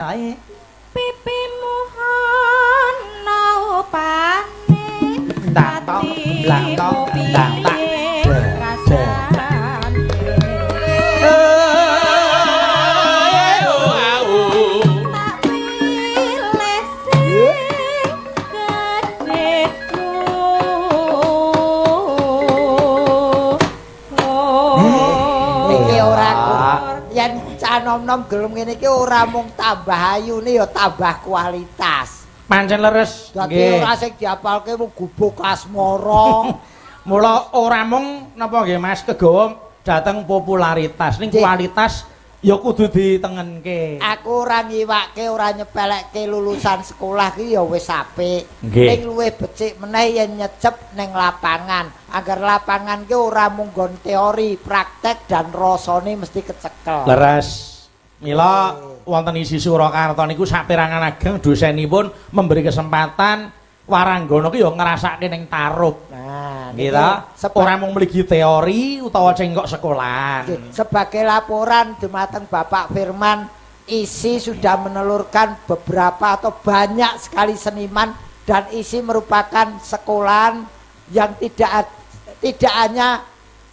Ae. Pipimu ana pane Ndang tok, blang tok, ndang tak. Nom-nom gelem ngene iki ora mung tambah ayune ya tambah kualitas. Pancen leres. Dadi ora sing diapalke mung gubuk asmara. Mula ora mung napa nggih Mas kegawa dateng popularitas ning kualitas ya kudu ditengenke. Aku ora nyiwake ora nyepelekke lulusan sekolah ki ya wis apik. Ning luwih becik meneh yen nyecep ning lapangan. Agar lapangan ki ora mung nggon teori, praktek dan rasane mesti kecekel. Leres. Mila wonten isi Surakarta niku saperangan ageng dosenipun memberi kesempatan waranggana ki ya ngrasake ning tarup. Nah, gitu. Ora mung mligi teori utawa cengkok sekolahan. Sebagai laporan dumateng Bapak Firman, isi sudah menelurkan beberapa atau banyak sekali seniman dan isi merupakan sekolahan yang tidak hanya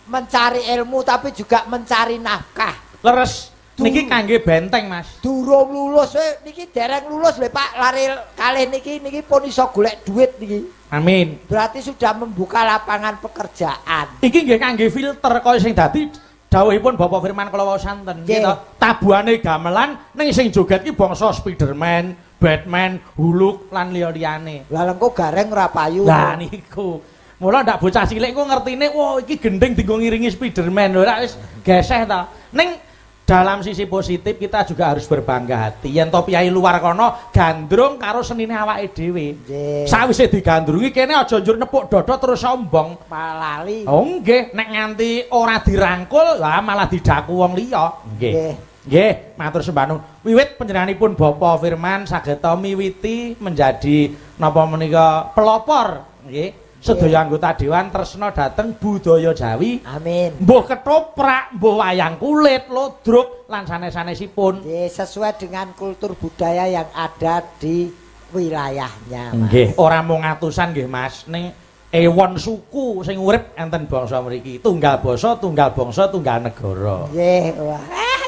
mencari ilmu tapi juga mencari nafkah. Leres. Niki kangge benteng, Mas. Durung lulus niki dereng lulus lho Pak, lari kalih niki pun iso golek duit niki. Amin. Berarti sudah membuka lapangan pekerjaan. Iki nggih kangge filter kaya sing dadi dawuhipun Bapak Firman kala wau santen gitu. Tabuhane gamelan ning sing joget ki bangsa Spiderman, Batman, Hulk lan liya-liyane. Lah lengko gareng ora payu. Lah niku. Mula ndak bocah cilik ku ngertine, wah iki gendeng dienggo ngiringi Spiderman lho, ora wis geseh ta. Ning dalam sisi positif kita juga harus berbangga hati. Yen to piyai luar kono gandrung karo senine awake dhewe. Sawise digandrungi kene aja njur nepuk dodo terus sombong. Malali. Oh nggih, nek nganti ora dirangkul, lah malah didaku wong liya. Nggih. Nggih, matur sembah nuwun. Wiwit panjenenganipun Bapak Firman saged miwiti menjadi napa menika pelopor, nggih. Sedaya anggota dewan tresna dhateng budaya Jawi. Amin. Mbuh ketoprak, mbuh wayang kulit, lodruk lan sanes-sanesipun. Sesuai dengan kultur budaya yang ada di wilayahnya, Mas. Nggih, ora mung atusan nggih, Mas. Ning ewon suku sing urip enten bangsa mriki. Tunggal basa, tunggal bangsa, tunggal negara. Nggih, wah.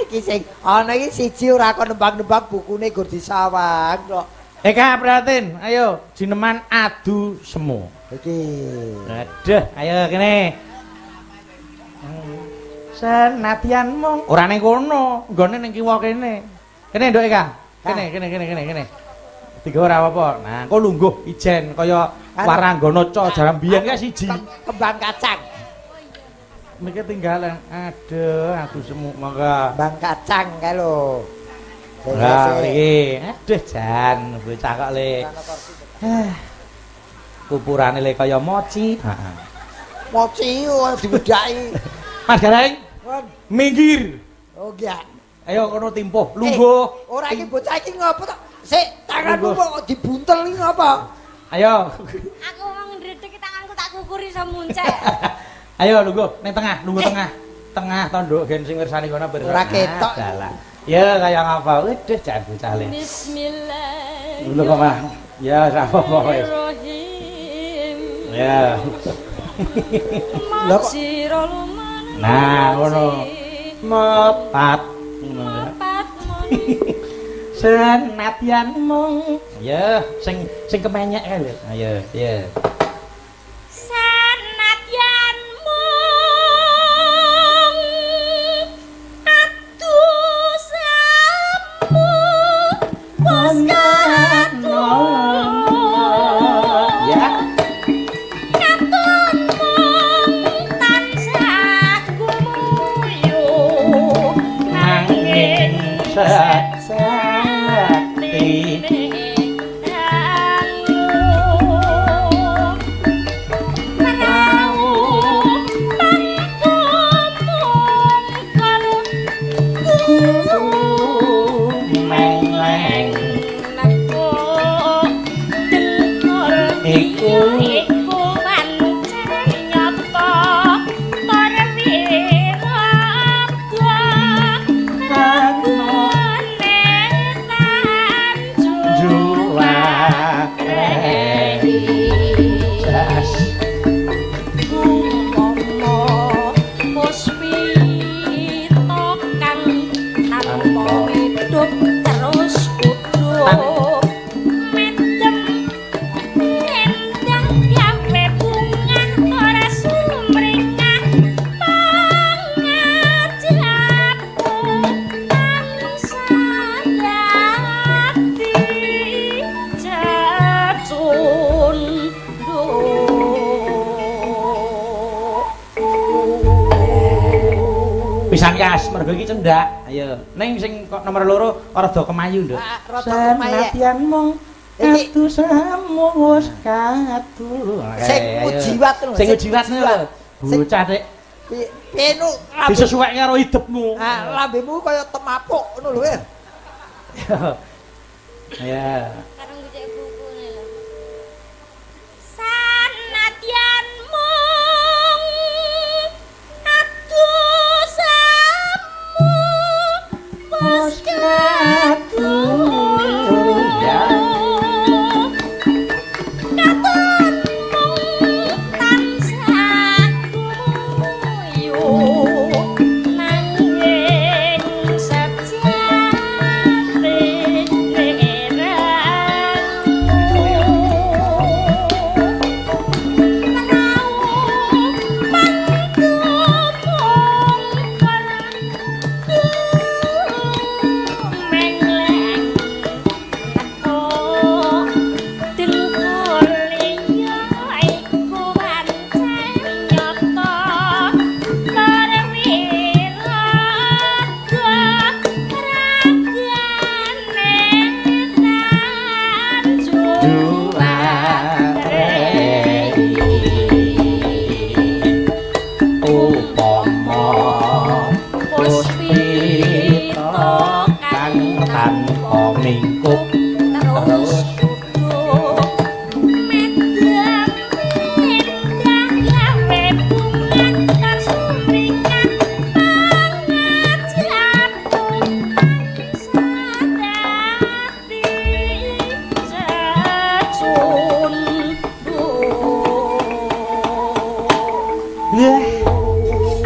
Iki sing ana iki siji ora kok nembang-nembang bukune gur disawang kok. Eka Pratin, ayo jineman adu semu. Iki. Aduh, ayo kene. Senadyan mung ora ning kono, nggone ning kiwa kene. Kene nduk Eka. Kene. Tiga ora apa-apa. Nah, engko lungguh ijen kaya waranggana ca jaran biyen kae siji. Kembang kacang. Miki tinggalan. Aduh, adu semu monggo. Kembang kacang kae lho. Lah iki, aduh jan bocah kok le. Kupurane le kaya mochi. Heeh. Mochi diwedaki. Mas Gareng. Minggir. Oh iya. Ayo kono timpuh, lungguh. Ora iki bocah iki ngopo to? Sik, tanganmu kok dibuntel iki ngopo? Ayo. Aku wong ndredeg tanganku tak kukuri iso muncek. Ayo lungguh ning tengah, lungguh tengah. Tengah tonduk gen sing mirsani kono ber. Ora ketok. Ya kaya ngapa? Waduh jan bocah le. Bismillah. Lho kok mah. Ya ora apa-apa wis. Ya. Nah, ngono. Mepat. Senadyan mung. Ya, sing kemenyek kae lho. Ayo, ya. Senadyan mung adu semu wis Ya. Pisan Kas, mergo iki cendak. Ayo, ning sing kok nomor loro rada kemayu, Nduk. Rada kemayu. Senadyan mung atus samus katul. Sing ujiwat lho. Sing ujiwat lho. Bocah Dik. Piye nu? Disesuaikan karo hidupmu. Ah, lambemu kaya temapuk ngono lho. Ya. Karang gojek bukune lho. Sanadyan mung atus samu pos katul. Ya. Katon mung tansah guyu nanging sejati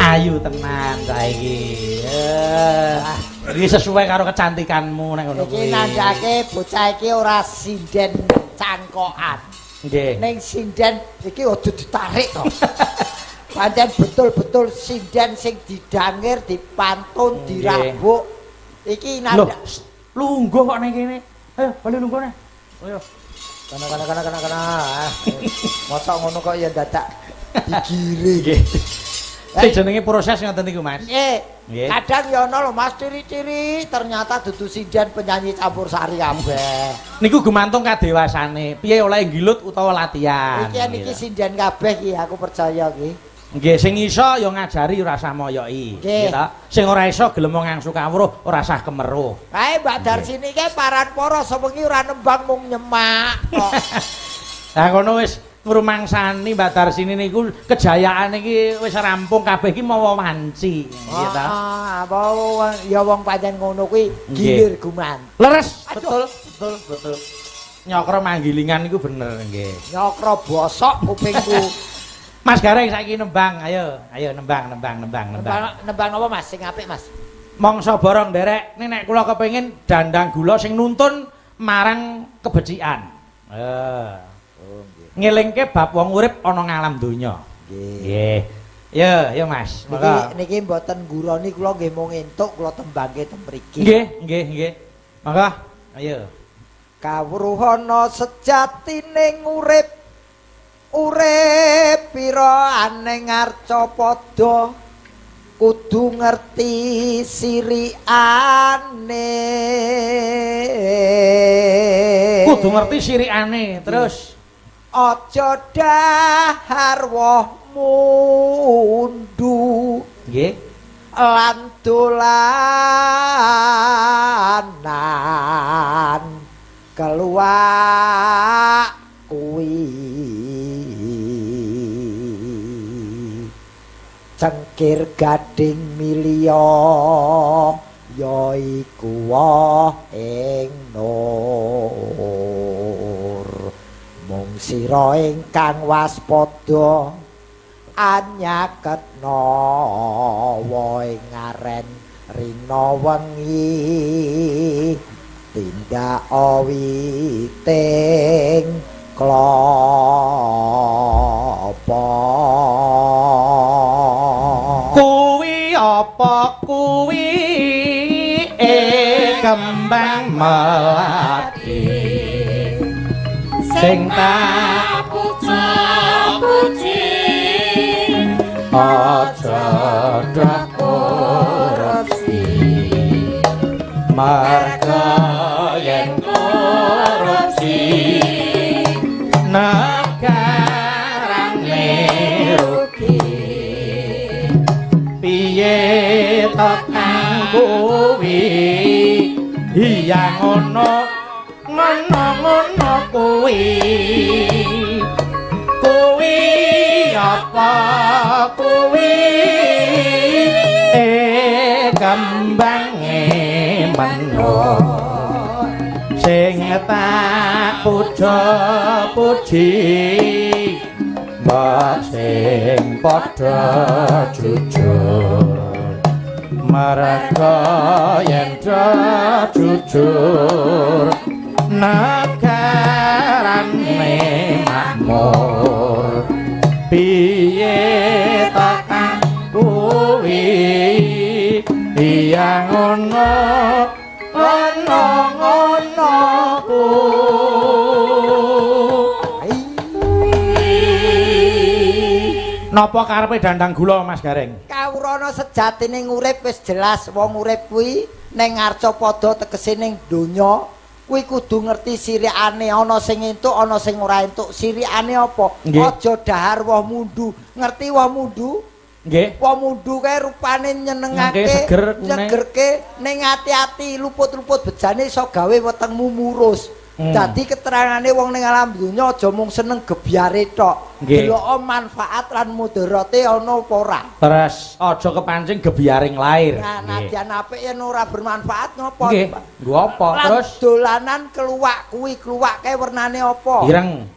Ayu tenan saiki. Iki sesuai karo kecantikanmu nek ngono kuwi. Iki nandhake bocah iki ora sinden cangkokan. Nggih. Ning sinden iki aja ditarik to. Pancen betul-betul sinden sing didangir, dipantun, dirabuk. Iki nandhak lungguh kok ning kene. Ayo, bali lungguh nih. Ayo. Kana. Mosok ngono kok ya dadak digiring. Nggih. Sing jenenge proses ngoten niku, Mas. Nggih. Kadang ya ana lho Mas ciri-ciri ternyata dudu sinden penyanyi campursari kabeh. Niku gumantung kadewasane. Piye oleh nggilut utawa latihan. Iki sinden kabeh iki aku percaya iki. Nggih, sing iso ya ngajari ora usah moyoki. Nggih ta. Sing ora iso gelem ngangsu kawruh ora usah kemeruh. Kae Mbak Darsini ki paran para sewengi ora nembang mung nyemak kok. Lah ngono wis ngrumangsani Mbak Darsini niku kejayaan iki wis rampung kabeh iki mawa wanci, nggih ta. Apa ya wong pancen ngono kuwi gilir guman. Leres, betul. Nyokro manggilingan niku bener nggih. Nyokro bosok kupingku. Mas Gareng saiki nembang, ayo nembang. Nembang apa Mas sing apik Mas? Mongso borong derek, nek kula kepengin dandang gula sing nuntun marang kebecikan. Ngelingke bab wong urip ana ngalam donya. Nggih. Ya Mas. Niki mboten guroni kula nggih mung entuk kula tembangke ten mriki. Nggih. Monggo, ayo. Kawruhana sejatining urip pira aneng arca padha kudu ngerti sirikane. Kudu ngerti sirikane, terus aja dahar woh mundu. Nggih. Lan dolanan keluar kuwi cengkir gading milya yaiku ing nur mung sira ingkang waspada anyaketna wae ngaren rina wengi tindak witing klapa kuwi apa kuwi kembang melati sing tak puji aja dakon marga yen korupsi negarane rugi piye tekan kuwi iya ngono kuwi apa kuwi kembange menur sing tak puja-puji mbok sing padha jujur marga yen jujur negarane makmur piye tekan kuwi iya ngono ku napa karepe dandang gula Mas Gareng kawrana sejatine urip wis jelas wong urip kuwi ning ngarca padha tegese ning donya kuwi kudu ngerti sirikane ana sing entuk ana sing ora entuk sirikane apa aja dahar woh mundu ngerti woh mundu nggih woh mundu kae rupane nyenengake nyegerke ning ati-ati luput-luput bejane iso gawe wetengmu murus dadi keterangane wong ning alam donya aja mung seneng gebyare tok delok manfaat lan mudarate ana apa ora terus aja kepancing gebyaring lair nah nadyan apik yen ora bermanfaat ngopo nggih nggo apa terus dolanan keluwak kuwi keluwak kae wernane apa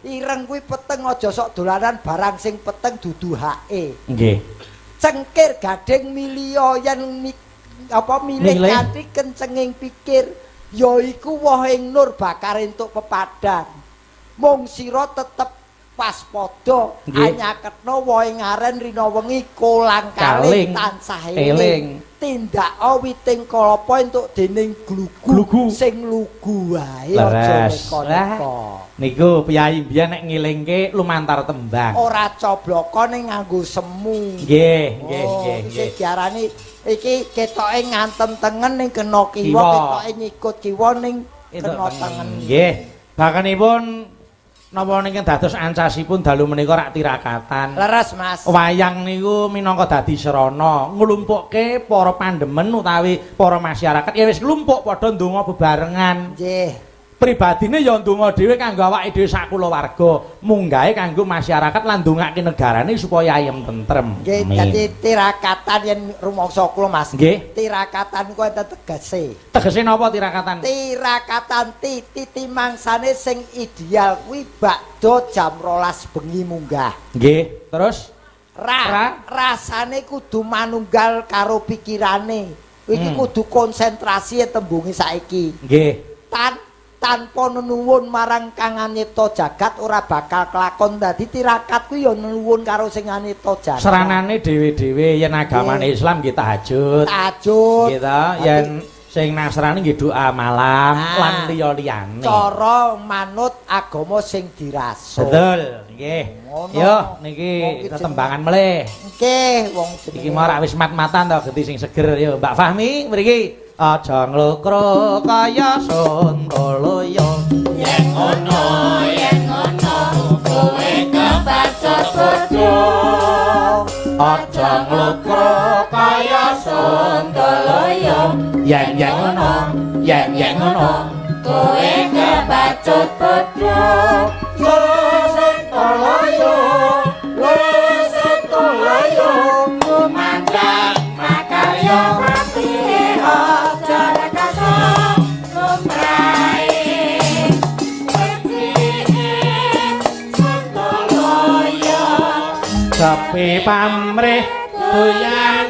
ireng kuwi peteng aja sok dolanan barang sing peteng dudu hake nggih cengkir gading milio yen milih kanthi kencenging pikir yaiku wohing nur bakar entuk pepadhan mung sira tetep waspada anyaketna wohing aren rina wengi kolang kaling tansah eling tindak witing kalapa entuk dening glugu sing lugu wae aja neko niku piyai mbiyen nek ngilingke lumantar tembang ora cobloko ning nganggo semu nggih iki diarani iki ketoke ngantem tengen ning kena kiwa ketoke nyikut kiwa ning kena tengen nggih bakanipun napa niku dados ancasipun dalu menika rak tirakatan leres Mas wayang niku minangka dadi serana nglumpukke para pandemen utawi para masyarakat ya wis nglumpuk padha ndonga bebarengan nggih pribadine ya ndonga dhewe kanggo awake dhewe sak kulawarga munggahe kanggo masyarakat lan ndongake negarane supaya ayem tentrem nggih dadi tirakatan yen rumangsa kula Mas nggih tirakatan ku enten tegese napa tirakatan titi mangsane sing ideal kuwi bakda jam 12 bengi munggah nggih terus rasane kudu manunggal karo pikirane iki kudu konsentrasi tembunge saiki nggih tanpa nuwun marang kang nyipta jagat ora bakal kelakon dadi tirakat ku ya nuwun karo sing nyipta jagat seranane dhewe-dhewe yen agamane Islam nggih tahajud nggih ta yen sing Nasrani nggih doa malam lan liya-liyane cara manut agama sing diraso betul nggih yo niki tetembangan melih nggih wong iki mau rak wis mat-matan to genti sing seger yo Mbak Fahmi mriki aja nglokro kaya Sontoloyo yen ngono kowe kebacut bodho aja nglokro kaya Sontoloyo yen ngono kowe kebacut bodho Sontoloyo kumandang makarya mati aja rekaso lumrahe Sontoloyo sepi pamrih doyan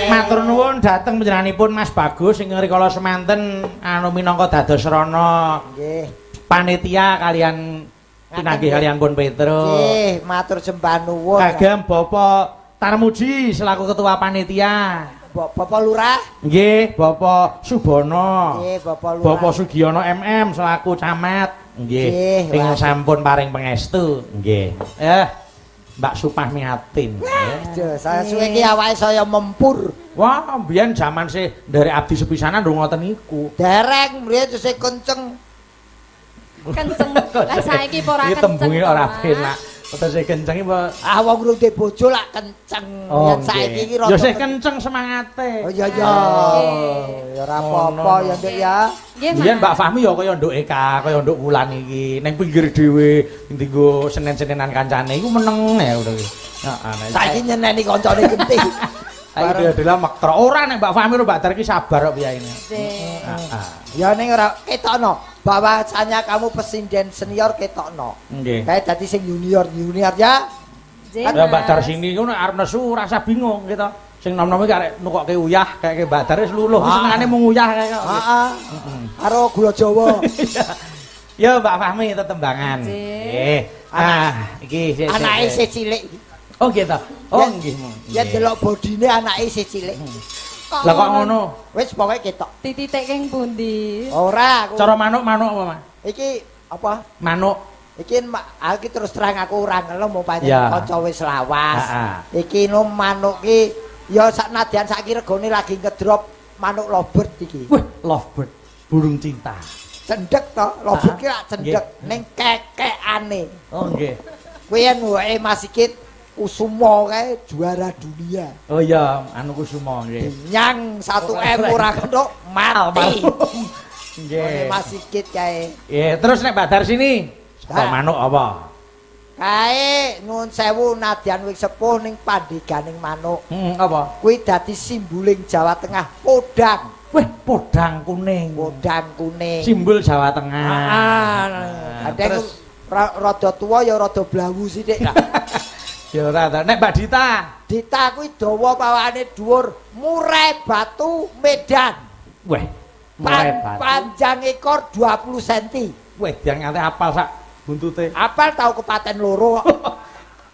matur nuwun dhateng panjenenganipun Mas Bagus sing ngrikala semanten anu minangka dados serana nggih panitia kalian pinanggih kalian pun Petrus nggih matur sembah nuwun kagem Bapak Tarmuji selaku ketua panitia Bapak Lurah nggih Bapak Subono nggih Bapak Lurah Bapak Sugiono MM selaku camat nggih sing sampun paring pangestu nggih Mbak Supamiatin. Aduh, saya suwe iki awake saya mempur. Wah, mbiyen jaman sih dari abdi sepisanan ndung ngoten niku. Dereng mriyen sing kenceng. Kenceng. Lah saiki ora Iki kenceng. tembunge kok, ora Mas. penak. Terus kenceng iki Ah wong urung duwe bojo lak kenceng. Yen saiki iki Ya sih kenceng semangate. Oh iya ya. Ya ora apa-apa ya Nduk ya. Nggih, Biyen Mas. Mbak Fahmi ya kaya nduk Eka, kaya nduk Wulan iki ning pinggir dhewe dienggo senen-senenan kancane iku meneng ya udah iki. Heeh. Saiki nyeneni kancane genti. Saiki adalah maktra. Ora nek Mbak Fahmi karo Mbak Dar iki sabar kok piyaine. Nggih. Heeh. Ya ning ora ketokno bahwasanya kamu pesinden senior ketokno. Nggih. Kayak dadi sing junior ya. Nggih, Ya Mbak Mas. Dar sini ku nek arep nesu rasa bingung gitu. Sing nom-nom iki arek nukokke uyah kayak Mbak Dar wis luluh senengane mung uyah kayak kok. Heeh. Karo gula Jawa. Ya Mbak Fahmi tetembangan. Nggih. Iki Anake isih cilik. Oh gitu. Oh Ya- nggih. Ya delok bodine anake isih cilik. Lah kok ngono? Wis pokoke ketok. Tititik king pundi? Ora aku. Cara manuk-manuk apa, Mas? Iki apa? Manuk. Iki terus terang aku ora ngelem mau pancen Ya. kanca wis lawas. Heeh. Iki no manuk ki ya saknadyan saiki regane lagi ngedrop manuk lovebird iki. Wih, lovebird, burung cinta. Cendhek to, lovebird ki lak cendhek Nggih. ning kekekane. Oh nggih. Kuwi yen wae Mas Sikit Kusumo kae juara dunia. Oh iya, anu Kusuma nggih. Nyang 1M ora kentuk mati. Nggih. Mas Sikit kae. Iya, terus nek Mbak Dar sini, suka Dah. manuk apa? Kae nuwun sewu nadyan wing sepuh ning pandeganing manuk. Apa? Kuwi dadi simboling Jawa Tengah, podang. Wih, podang kuning. Podang kuning. Simbol Jawa Tengah. Kadang terus rada tuwa ya rada blawu sithik lah. ya ora ta. Nek Mbak Dita, Dita kuwi dawa pawane dhuwur, murai batu Medan. weh, murai batu. Panjang ekor 20 cm. Weh, yang nganti apal sak buntute. Apal tau kepaten loro.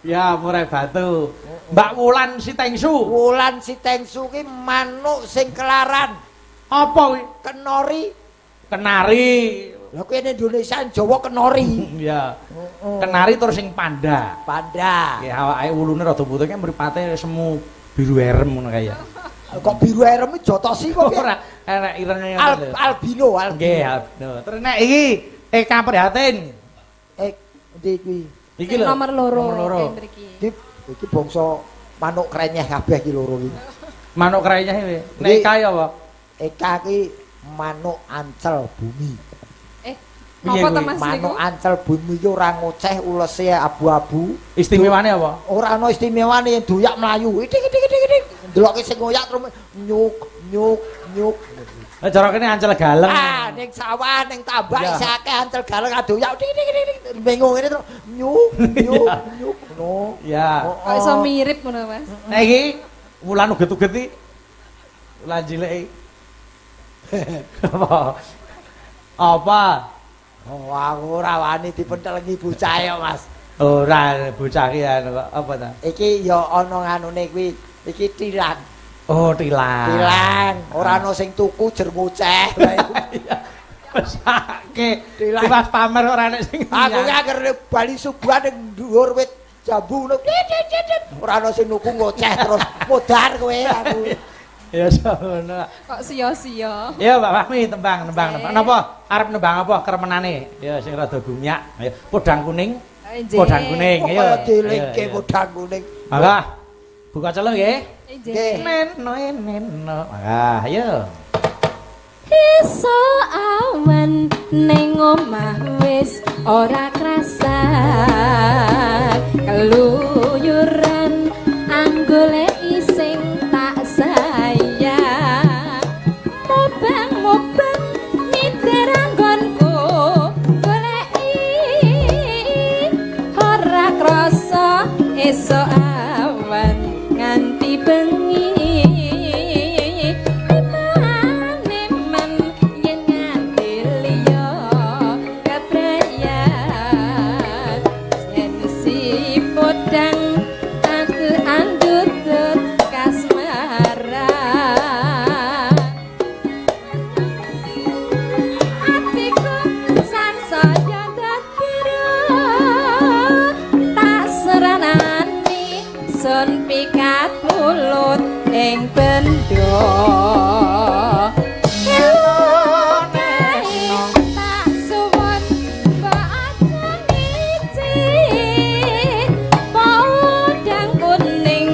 Ya, murai batu. Mbak Wulan Sitengsu. Wulan Sitengsu ki manuk sing kelaran, Apa kuwi? kenori. Kenari. Lah kuwi ning Indonesia Jawa kenori. Ya. Kenari terus sing panda. Panda. Ya awake ulune rada putih kan mripate semu biru erem ngono kaya. Kok biru erem jotosi kok. Ora enek irenge Albino, Nggih, albino. Terus nek iki Eka Prihatin. Endi kuwi? Iki Sing lho. nomor loro Nomor loro. ing mriki. Iki bangsa manuk krenyeh kabeh iki loro iki. Manuk krenyeh iki. Nek Iki- Eka ya apa? Eka ki manuk ancel bumi. Piye Napa to kuwi? Mas niku? Manuk ancel bumi iki ora ngoceh ulese abu-abu. Istimewane apa? Ora ana istimewane doyak mlayu. Itik. Deloke sing ngoyak terus nyuk. Lah cara kene ancel galeng. Ah, ning sawah ning tambak Ya. isih akeh ancel galeng adoyak. Itik. Bingung ngene terus nyuk. Ngono. Ya. Oh, Kok iso mirip ngono Mas? Nek iki wulan uget-uget iki. Wulan cilik iki. Apa? Apa? Oh, aku ora wani dipentelengi bocah ya, Mas. Ora bocah ki anu kok, apa ta? Iki ya ana nganune kuwi. Iki tilang. Oh, tilang. Tilang. Ora ana sing tuku jer ngoceh. Mesake. Tilang. Pas pamer ora nek sing. Aku ki akhirnya bali subuhan ning dhuwur wit jambu ngono. Ora ana sing nuku ngoceh terus modar kowe aku. Ya sono. Kok sia-sia. Ya Mbak Fahmi tembang. Napa? Arep nembang apa kremenane? Ya sing rada gumyak. Ayo podang kuning. Nggih. Podang kuning. Ayo. Kaya dilingke Ayo, ayo. podang kuning. Maka buka celuk nggih. Nggih. Neno. Maka ayo. Iso awan ning omah wis ora krasa keluyuran anggole sing tak sayang mobang mitir anggonku goleki ora krasa esuk awan nganti bengi Neman yen nganti liya keprayan yen si podang aku andut tak suwun mbak ajeng iji podang kuning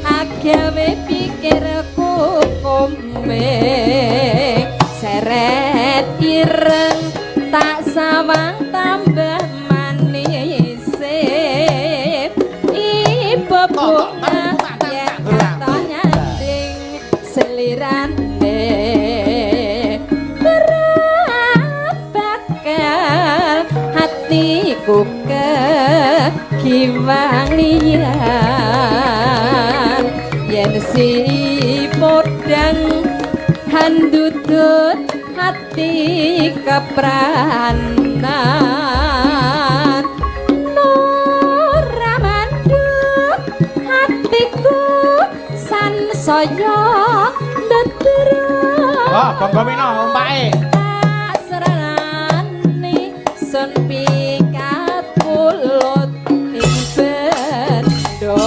agawe pikirku komeng seret ireng tak sawang tambah manis ibu bunga yen kata nyanding selirane berat bakal hatiku kekiwang liyan yen si podang handutut hati kepranan Nora mandut hatiku sansaya ndedera Oh, bangga mino umpake. tak serani sun pikat pulut ing bendo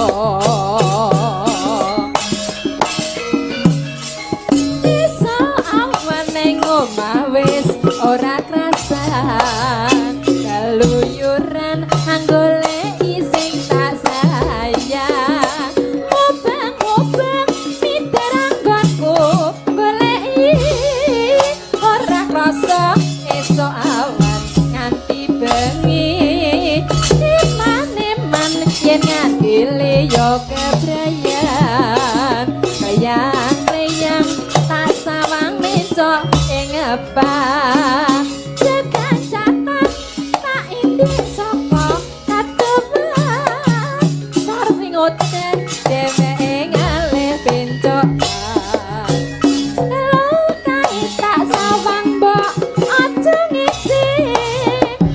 iso awan ning omah wis ora krasan kaluyuran anggoleki sing tak sayang obeng-obeng miterang gonku goleki ora krasa esok awan nganti bengi iman-iman yen ngandile yo kebrayan kayang-kayang tak sawang mencok ing ebah jagat catat tak indik saka katuban sarwi ngoten dheweke ngalih pencokan lukai tak sawang mbok aja ngisi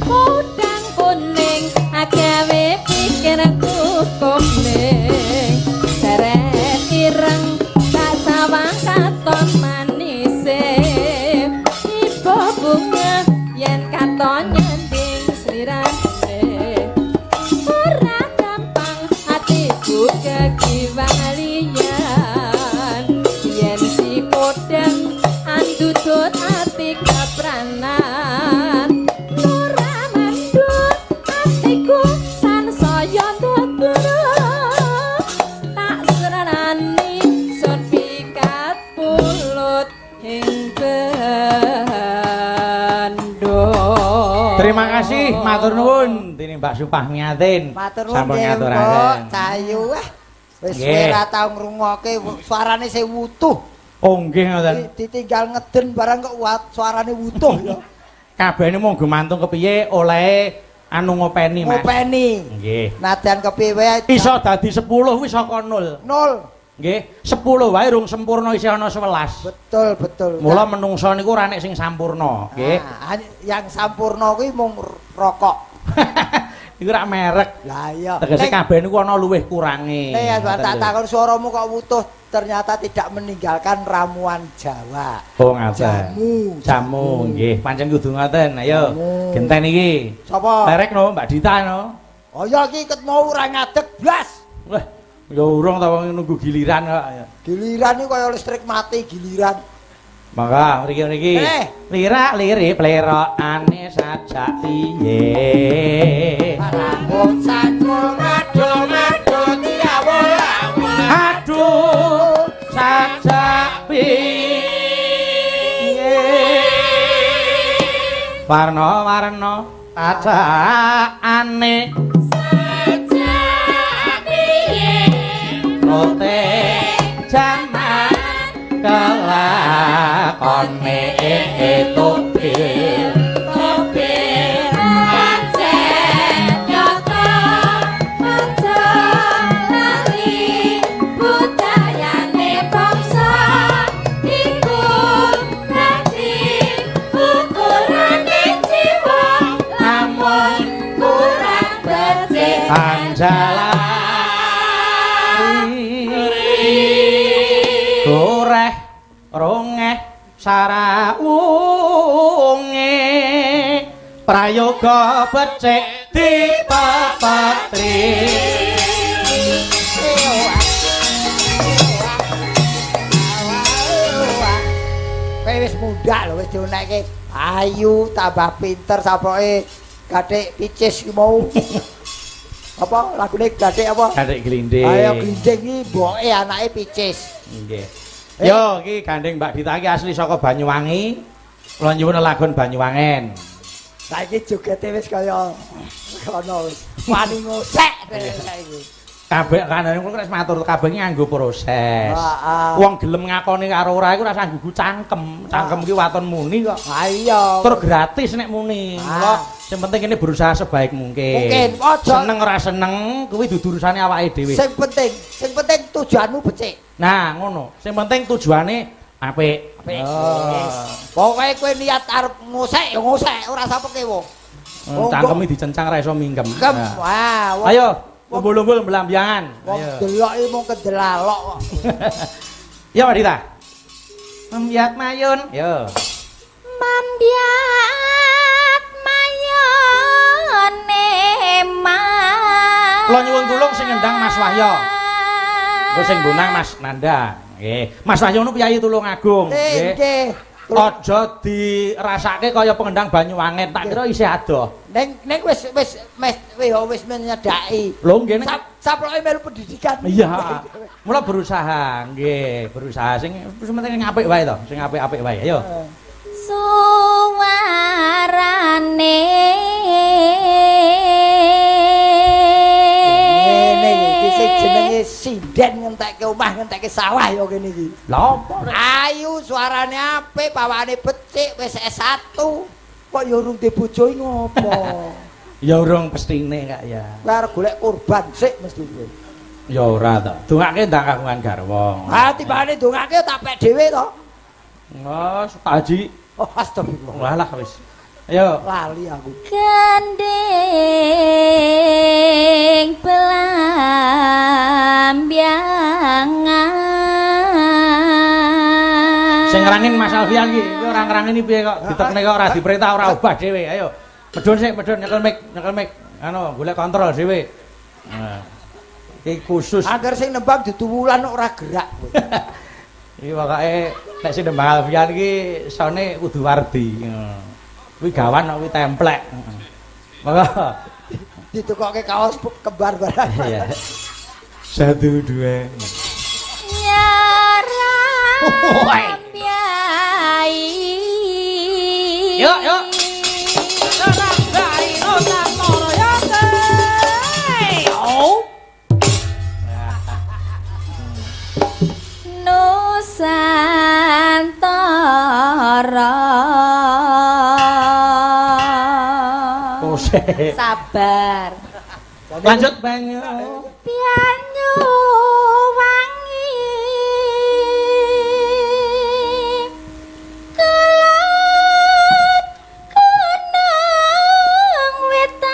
podang kuning agawe pikirku komeng seret ireng tak sawang katon manise ibu bunga yen katon nyanding slirane ora gampang hatiku kekiwang liyan yen si podang andutut hati kepranan ora mandut hatiku sansaya ndedera tak serani sun pikat pulut ing bendo Terima kasih, matur nuwun. Dene Mbak Supah Miatin. Matur nuwun Sampun nggih ngaturaken. Mbok Cahayu wis Nggih. ora tau ngrungokke suarane sing wutuh. Oh nggih ngoten. Ditinggal ngeden barang kok suarane wutuh ya. Kabehane mung gumantung kepiye olehe anu ngopeni, Mas. Ngopeni. Nggih. Nadyan kepiye wae Iso dadi 10 wis saka 0. nol. Nggih, 10 wae rung sempurna isih ana 11. Betul. Mula menungso niku ora nek sing sampurna, nggih. Nah, yang sampurna kuwi mung rokok. Iku rak merek. Lah iya. Tegese kabeh niku ana luwih kurange. Ya tak takon suaramu kok wutuh ternyata tidak meninggalkan ramuan Jawa. Oh ngaten. Jamu nggih, pancen kudu ngoten. Ayo, Jamu. genten iki. Sapa? Terek no, Mbak Dita no. Oh ya iki ket mau ora ngadeg blas. Wah, ya urung ta wong nunggu giliran kok. Giliran iki kaya listrik mati giliran. Maka mriki-mriki. Lirak-lirip plerokane sajak piye. Rambut sakul madul-madul diawul-awul. Aduh, sajak piye. Warna-warna sajakane sajak piye rote jaman kelakone topir topir pancen nyoto aja lali budayane bangsa iku dadi ukurane jiwa lamun kurang becik goreh rongeh sarawunge prayoga becik dipepetri wis muda lho, wis dionekke ayu, tambah pinter sapoke gathik picis ki mau. Apa lagune gathik apa? Gathik glinding. Ayo glinding iki mboke anake picis. Nggih. Yo iki gandeng Mbak Dita iki asli saka Banyuwangi. Kula nyuwun lagon Banyuwangen. Saiki jogete wis kaya kono wis wani ngosek saiki. Kabeh kanane kula wis matur kabeh nganggo proses. Heeh. Wong gelem ngakoni karo ora iku ora usah gugu cangkem. Cangkem iki waton muni kok. Ha iya. Tur gratis nek muni. Mula sing penting ini berusaha sebaik mungkin. Mungkin aja seneng ora seneng kuwi dudu urusane awake dhewe. sing penting tujuanmu becik. Nah, ngono. Sing penting tujuane apik. Apik. Pokoke kowe niat arep ngosek ya ngosek, ora sapeke wong. Cangkeme dicencang ra iso minggem. Wah, wong Ayo, lumbul-lumbul mblambiangan. wong Ayo. delok iki mung kedelalok kok. Ya, Mbak Dita. Membiat mayun. Yo. Mambiat mayone Kula nyuwun tulung sing ngendang Mas Wahyo. Engko sing bonang Mas Nanda. Nggih. Mas Wahyo nu piyayi tulung agung. Nggih. Nggih. Aja dirasake kaya pengendang Banyuwangen. Tak kira isih adoh. Ning wis menyedaki. Lho nggih nek Saploke melu pendidikan. iya. Mula berusaha, nggih, berusaha sing penting apik wae to, sing apik-apik wae. Ayo. suwarane Ngene iki sing jenenge sinden ngentekke omah ngentekke sawah ya kene iki. Lha apa? Ayu suarane apik, bawane becik, wis S1. Kok ya urung di bojo iki ngopo? Ya urung pestine kak ya. Kowe arep golek korban sik mesti kowe. Ya ora to. Dongake ndang kagungan garwa. Ha timbane dongake tak pek dhewe to. Oh, Haji. Oh astagfirullah. Walah wis. Ayo. Lali aku. gandeng pelambiangan Sing ngrangin Mas Alfian iki, iki ora ngrangini piye kok ditekne kok ora diperintah ora ubah dhewe. Ayo. Medun sik, medun nyekel mic. Anu, golek kontrol dhewe. Nah. Iki khusus. Angger sing nembang duduwulan ora gerak. Iki pokoke nek sing nembang Alfian iki sone kudu wardi. Kuwi gawan kok kuwi templek. Maka Ditukokke kaos kembar barang. iya. 1 2. nyarang biai Yuk, yuk. Nusantara sabar Lanjut banyu. Banyu wangi kelat gunung wetan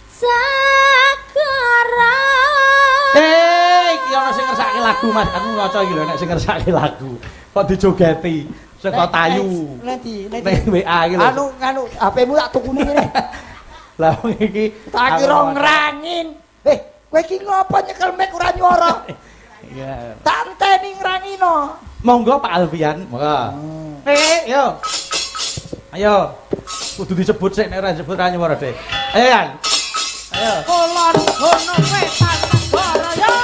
sakara Iki ana sing ngersake lagu Mas. Aku ngaca iki lho nek sing ngersake lagu. Kok dijogeti saka tayu. Nanti Ning WA iki lho. anu HP-mu tak tukuni kene. Lah wong iki Tak kira ngrangin. Kowe iki ngopo nyekel mic ora nyuara? Iya. Tak enteni ngrangino. Monggo Pak Alfian. Monggo. Yo. Ayo. Kudu disebut sik nek ora disebut ra nyuwara Dek. Ayo Yan. Ayo. Kulon gunung wetan negara yo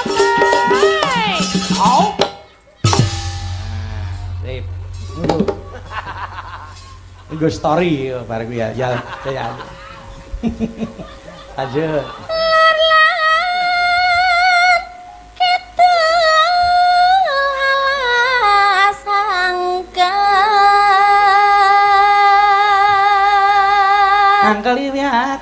Au. Sip. Nggo story yo bareng ya. Ya. Lanjut. Angkel liwat.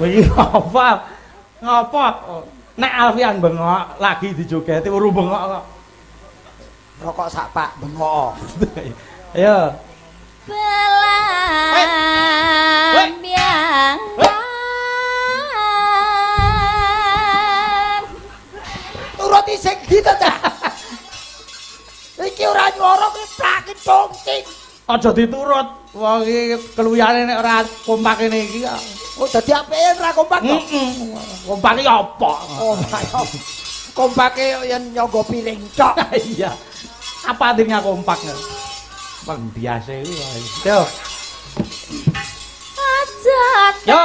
Wih, ngapa? Nek Alfian bengok lagi dijogeti uru bengok kok. Rokok sak Pak bengok. Ayo. Pelambiangan iki congcing. Aja diturut. Wong iki keluyane nek ora kompak ngene iki. Oh dadi apike ora kompak to? Kompak iki apa? Kompake yen nyangga piring tok. Iya. Apa artinya kompak? Biasa iki wae. Yo. Aja Yo.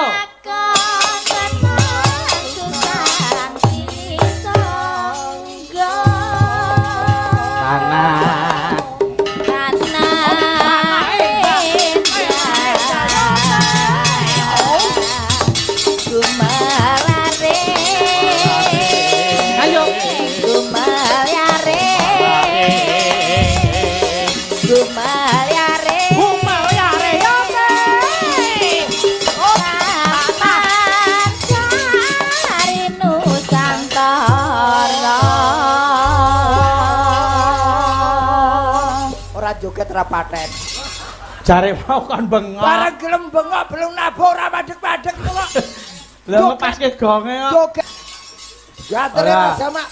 Joget ra paten. Jare mau kan bengok. Bareng gelem bengok belum nabok ora madeg-madeg kok. Lah ngepaske gonge kok. Joget. Gatere Mas Jamak.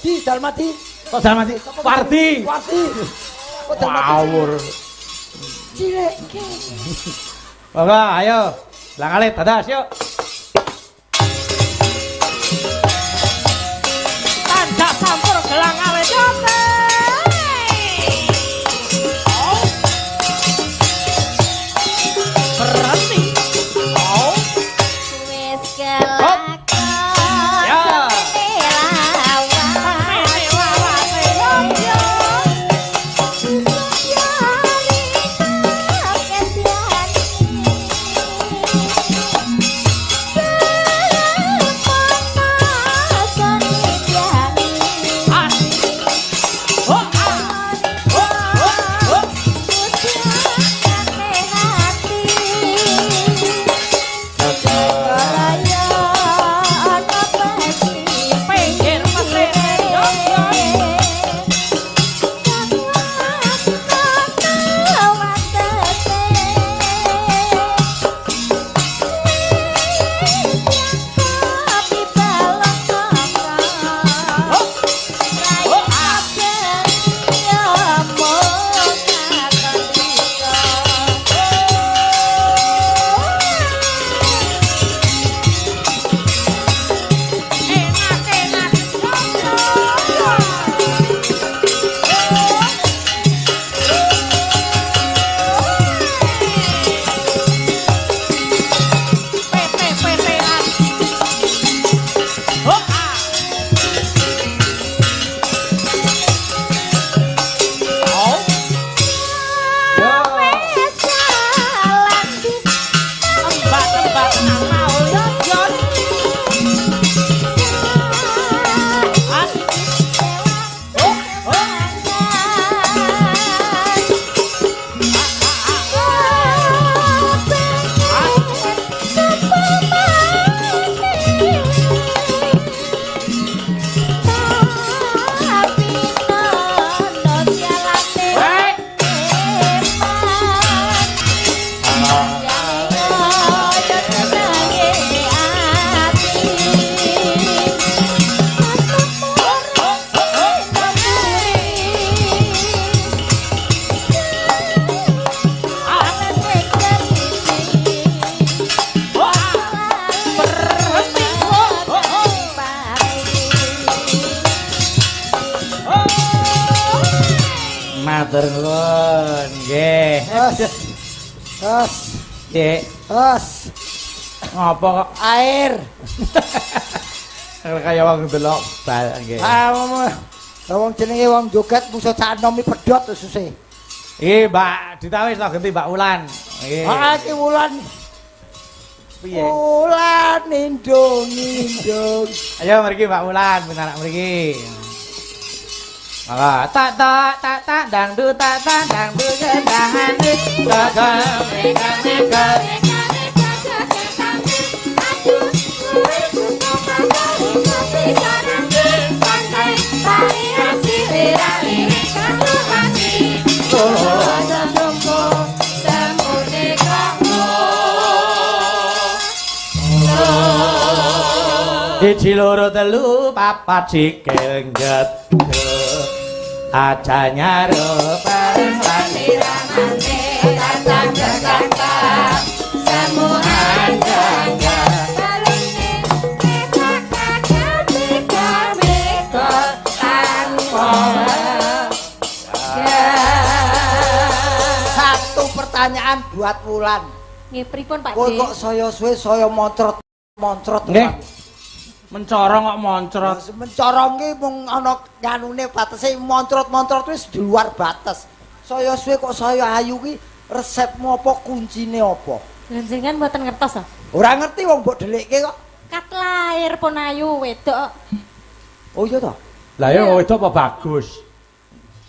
Di Dalmati. Kok Dalmati? Wardi. Wardi. Kok Dalmati? Ngawur. Cilik. Monggo ayo. Lang alit dadas yuk. Tanjak campur gelang alit yo. Matur nuwun, nggih. Terus, Nggih. terus Ngopo kok air. kaya wong delok bal nggih. Wong jenenge wong joget musuh cak nomi pedhot susah. Iki Mbak ditawis to ganti Mbak Wulan. Nggih. Iki Wulan. Piye? Wulan indung. Ayo mriki Mbak Wulan, anak mriki. Maka tak dangdut kendangan gagal mega Siji loro telu papat sikil ngget aja nyarupa Satu pertanyaan buat Wulan. Nggih pripun Pak Kowe D? kok saya suwe saya moncrot. Nggih. Mencorong kok moncrot. Mencorong ki mung ana nganune batese moncrot-moncrot wis di luar batas. Saya suwe kok saya ayu ki resepmu apa kuncine apa? Jenengan mboten ngertos to? Ora ngerti wong mbok dhelikke kok. Kat lair pun ayu wedok. Oh iya toh? Lah ya wedok apa bagus?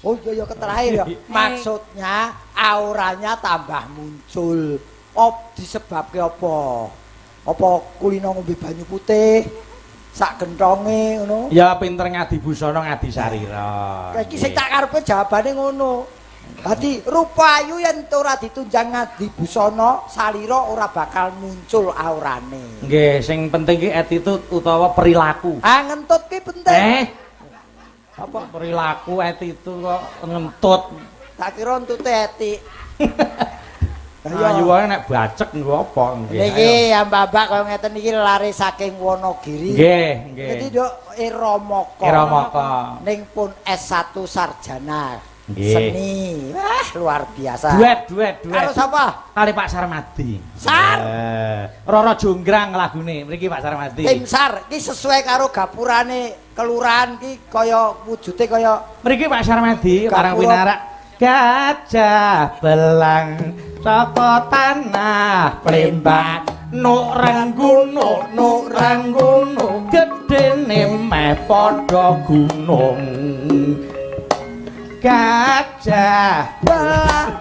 Oh iya ya keterakhir ya. Maksudnya auranya tambah muncul. Disebabke apa? Apa kulino ngombe banyu putih? Sak genthonge ngono. Ya pinter ngadi busana ngadi sarira. Iki sing tak karepe jawabane ngono. Dadi rupa ayu yen ora ditunjang ngadi busana, salira ora bakal muncul aurane. Nggih, sing penting ki attitude utawa perilaku. Ah ngentut ki penting. Apa perilaku attitude kok ngentut. Tak kira entute etik. Ayu wae nek bacek nggo apa nggih. Niki ya Mbak kaya ngeten iki lari saking Wonogiri. Nggih, nggih. Dadi nduk Iramaka. Iramaka. Ning pun S1 sarjana Nggih. seni. Wah, luar biasa. Duet. Karo sapa? Kali Pak Sarmadi. Sar. Roro Jonggrang lagune. Mriki Pak Sarmadi. Tim SAR iki sesuai karo gapurane kelurahan iki kaya wujude kaya Mriki Pak Sarmadi Gapura. parang winarak gajah belang saka tanah Plembang nuk rengguno gedene meh padha gunung gajah belang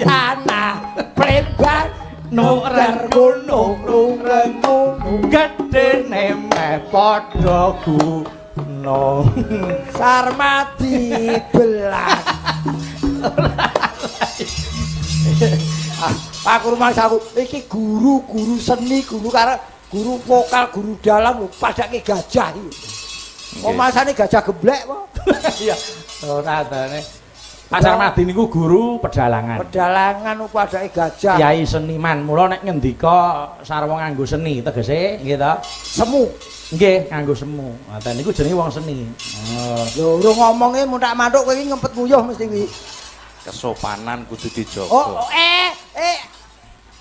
tanah Plembang nuk rengguno gedene meh padha gunung Sarmadi belang. Aku rumah aku iki guru seni, guru vokal, guru dalang padake gajah iki. Omasane gajah geblek kok. Iya. Ora adane. Pak Sarmadi niku guru pedalangan. Pedalangan padake gajah. Kyai seniman. Mula nek ngendika sarwa nganggo seni tegese nggih to? Semu. Nggih, nganggo semu. Ngoten niku jenenge wong seni. Lho, urung ngomonge muntak mantuk kowe iki ngempet nguyuh mesti kuwi. Kesopanan kudu dijaga. Oh,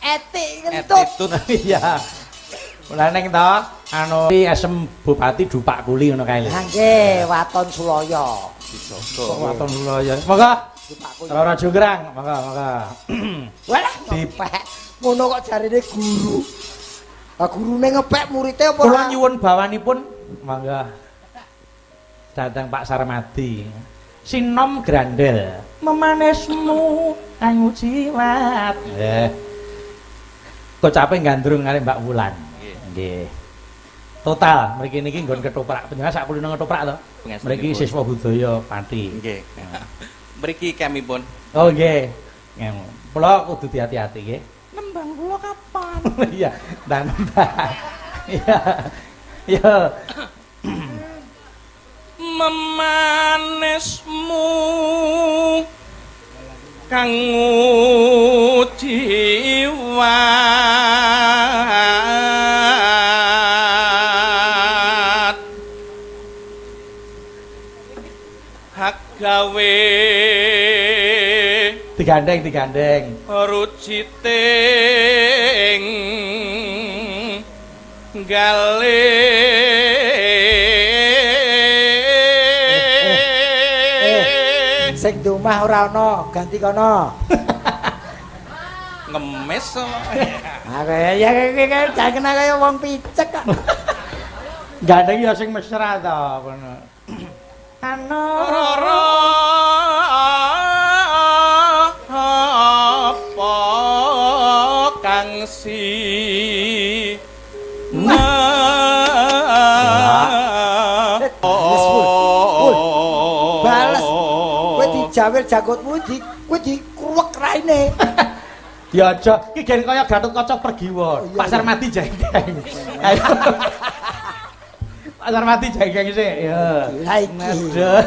etik ngentut. Attitude. Iya. Mula ning to anu esem Bupati Dupak Kuli ngono kae lho. Ha nggih, Waton Sulaya. Dijaga. Kok waton kula ya. Monggo. Dupak Kuli. Roro Jonggrang, monggo. Walah, dipek. Ngono kok jarine guru. Lah gurune ngepek muridé apa Kula ora? nyuwun bawanipun monggo. Datang Pak Sarmadi. Sinom grandel memanesmu ayu jiwat. Kok capek gandrung kali Mbak Wulan. Nggih. Total mriki niki nggon ketoprak panjenengan sak kulino ketoprak to. Mriki siswa budaya Pati. Nggih. Mriki kami pun. Oh nggih. Kula kudu hati-hati nggih. Nembang kula kapan? Iya, nembang. Iya. Iya. Memanesmu kang jiwat hak gawe Digandeng. ruciting gale Sing domah ora ana, ganti kono. ngemis Ah kaya ya jangan kena kaya wong picek kok. Gandeng ya sing mesra to ngono. Ano roro apa kang si Bales. Kowe dijawil janggutmu kowe dikruwek raine. ya aja iki gen kaya Gatotkaca Pergiwa. Oh, iya, Pak Sarmadi jengkeng. Ayo. Pak Sarmadi jengeng sik. Ya. Lah iki. Aduh.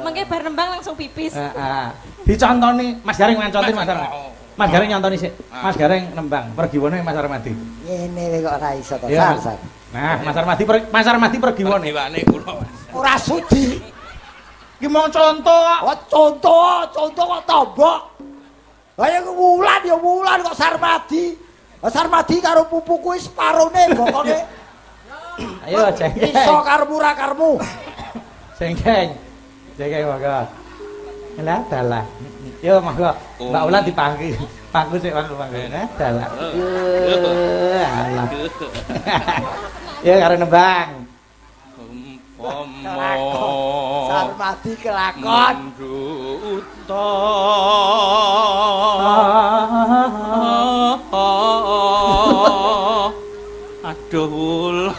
Mengke bar nembang langsung pipis. Heeh. Dicontoni Mas Gareng ngancontin Mas Sarmadi. Mas Gareng nyontoni sik. Mas Gareng nembang pergiwone Mas Sarmadi. Ngene wae kok ora iso to, Ya. Sar. Nah, Mas Sarmadi pergiwone. Iwane kula. Ora sudi. Ki mong contoh kok. Oh, contoh kok tombok. Kaya wulan ya wulan kok Sarmadi. Sarmadi karo pupu kuwi separone bokoke. Ayo jengeng. Iso karmu ra karmu. Jengeng. Jengeng monggo. Lah dalah. Yo monggo. Mbak Ulan dipanggil. Pangku sik pangku. Nah, dalah. Alah. Ya karo nembang. Sarmadi kelakon. Duta. Aduh.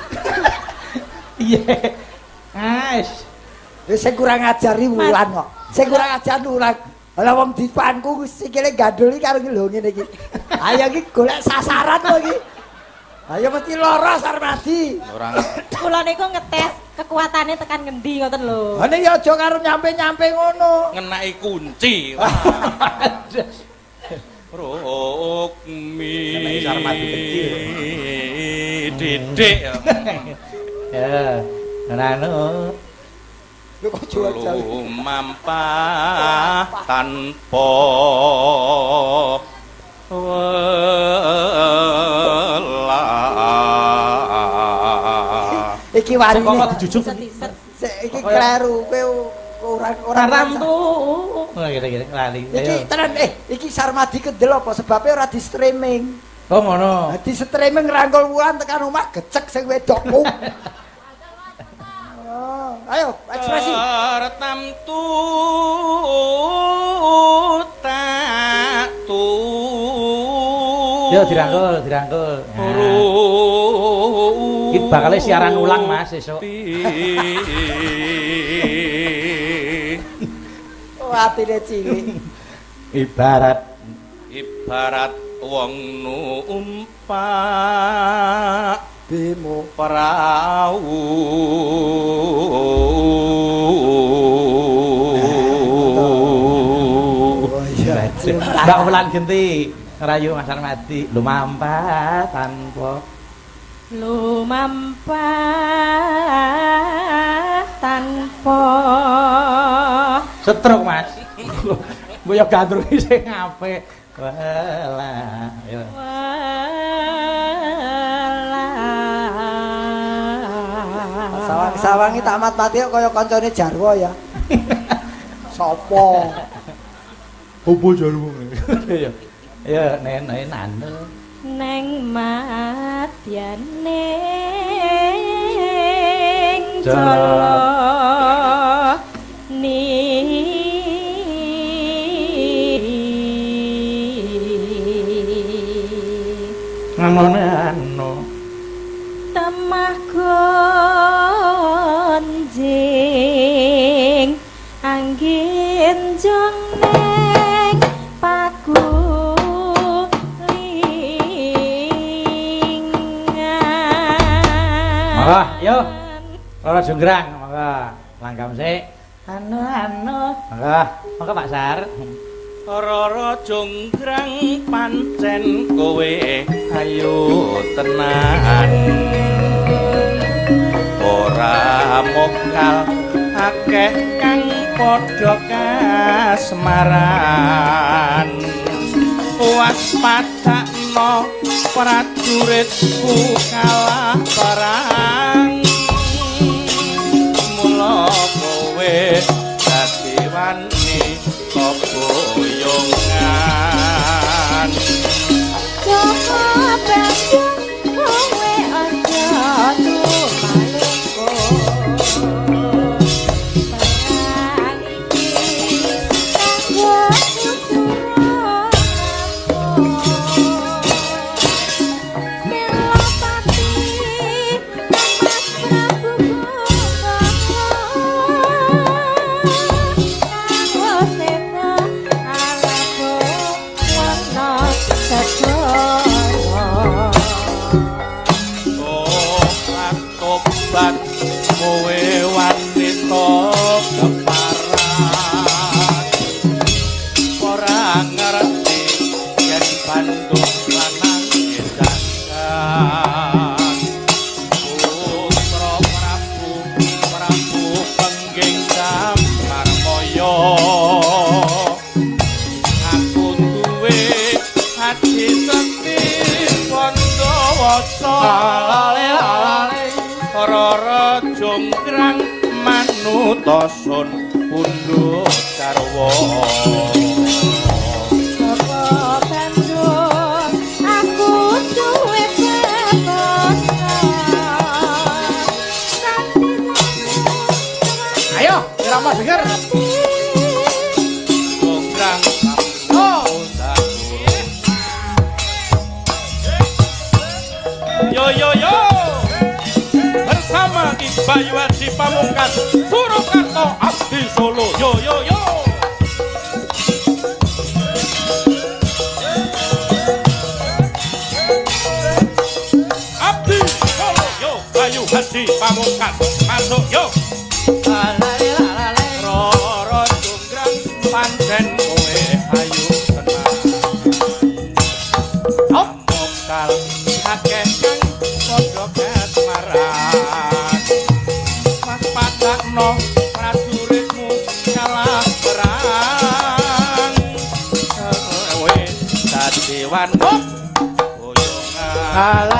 Iya. Guys. Wis sing kurang ajari wulan kok. Sing kurang ajar wulan. Lah wong dipanku sikile gandul iki karo lho ngene iki. Ayo iki golek sasaran kok iki. Ayo mesti lara Sarmadi. Ora Kula niku ngetes kekuatane tekan ngendi ngoten lho. Ha nek ya aja karo nyampe-nyampe ngono. ngenaki kunci. Rukmi. Ngenaki Sarmadi kecil. Didik. Ya. Anu. Lho kok jual-jual. Lumampah tanpa welah. Iki warine. Kok dijujuk. Set-set. Iki kleru kowe ora Ramtu. Oh, kira-kira lali. Iki tenan iki Sarmadi kendel apa sebabnya ora di streaming. Oh, ngono. Di streaming ngrangkul wulan tekan omah gecek sing wedokku. Oh, ayo ekspresi. Tamtu tatu. Yo dirangkul. Iki bakal siaran ulang Mas esuk. Oh, atine cilik. Ibarat wong numpak Bemo perahu. Oh iya. Mbak Ulan genti ngerayu Mas Sarmadi lumampah tanpa tanpa setruk Mas. Boyo gandrung sing apik. Walah. Ya. Sawang-sawangi tak mat-mati kok kaya kancane Jarwo ya. Sopo? Opo jarwo. Ya. Ya nenek neng madyane jala ni ngono temah gonjing angin jong neng pagulingan. Monggo, yo. Ora jonggrang, monggo. Langgam sik. Anu. Monggo Pak Sar. Rara jonggrang pancen kowe ayo tenan. Ora mokal akeh kang padha kasmaran. Waspadakno prajuritku kalah perang. Mula kowe dadi wani boyongan. Joko banjur kowe aja tumalungko. Perang iki kanggo toso rara jonggrang manutosun pundhut sarwa Sapa bandung aku duwe bebas. Ayo, Rama denger. jonggrang yo bersama Ki Bayu Haji Pamungkas Surakarta Abdi Solo yo Abdi Solo yo Bayu Haji Pamungkas masuk yo roro jonggrang pancen kowe ayu tenang mokal akeh kang padha kasmaran mas padakno prajuritmu kalah perang kowe dadi wanuk boyongan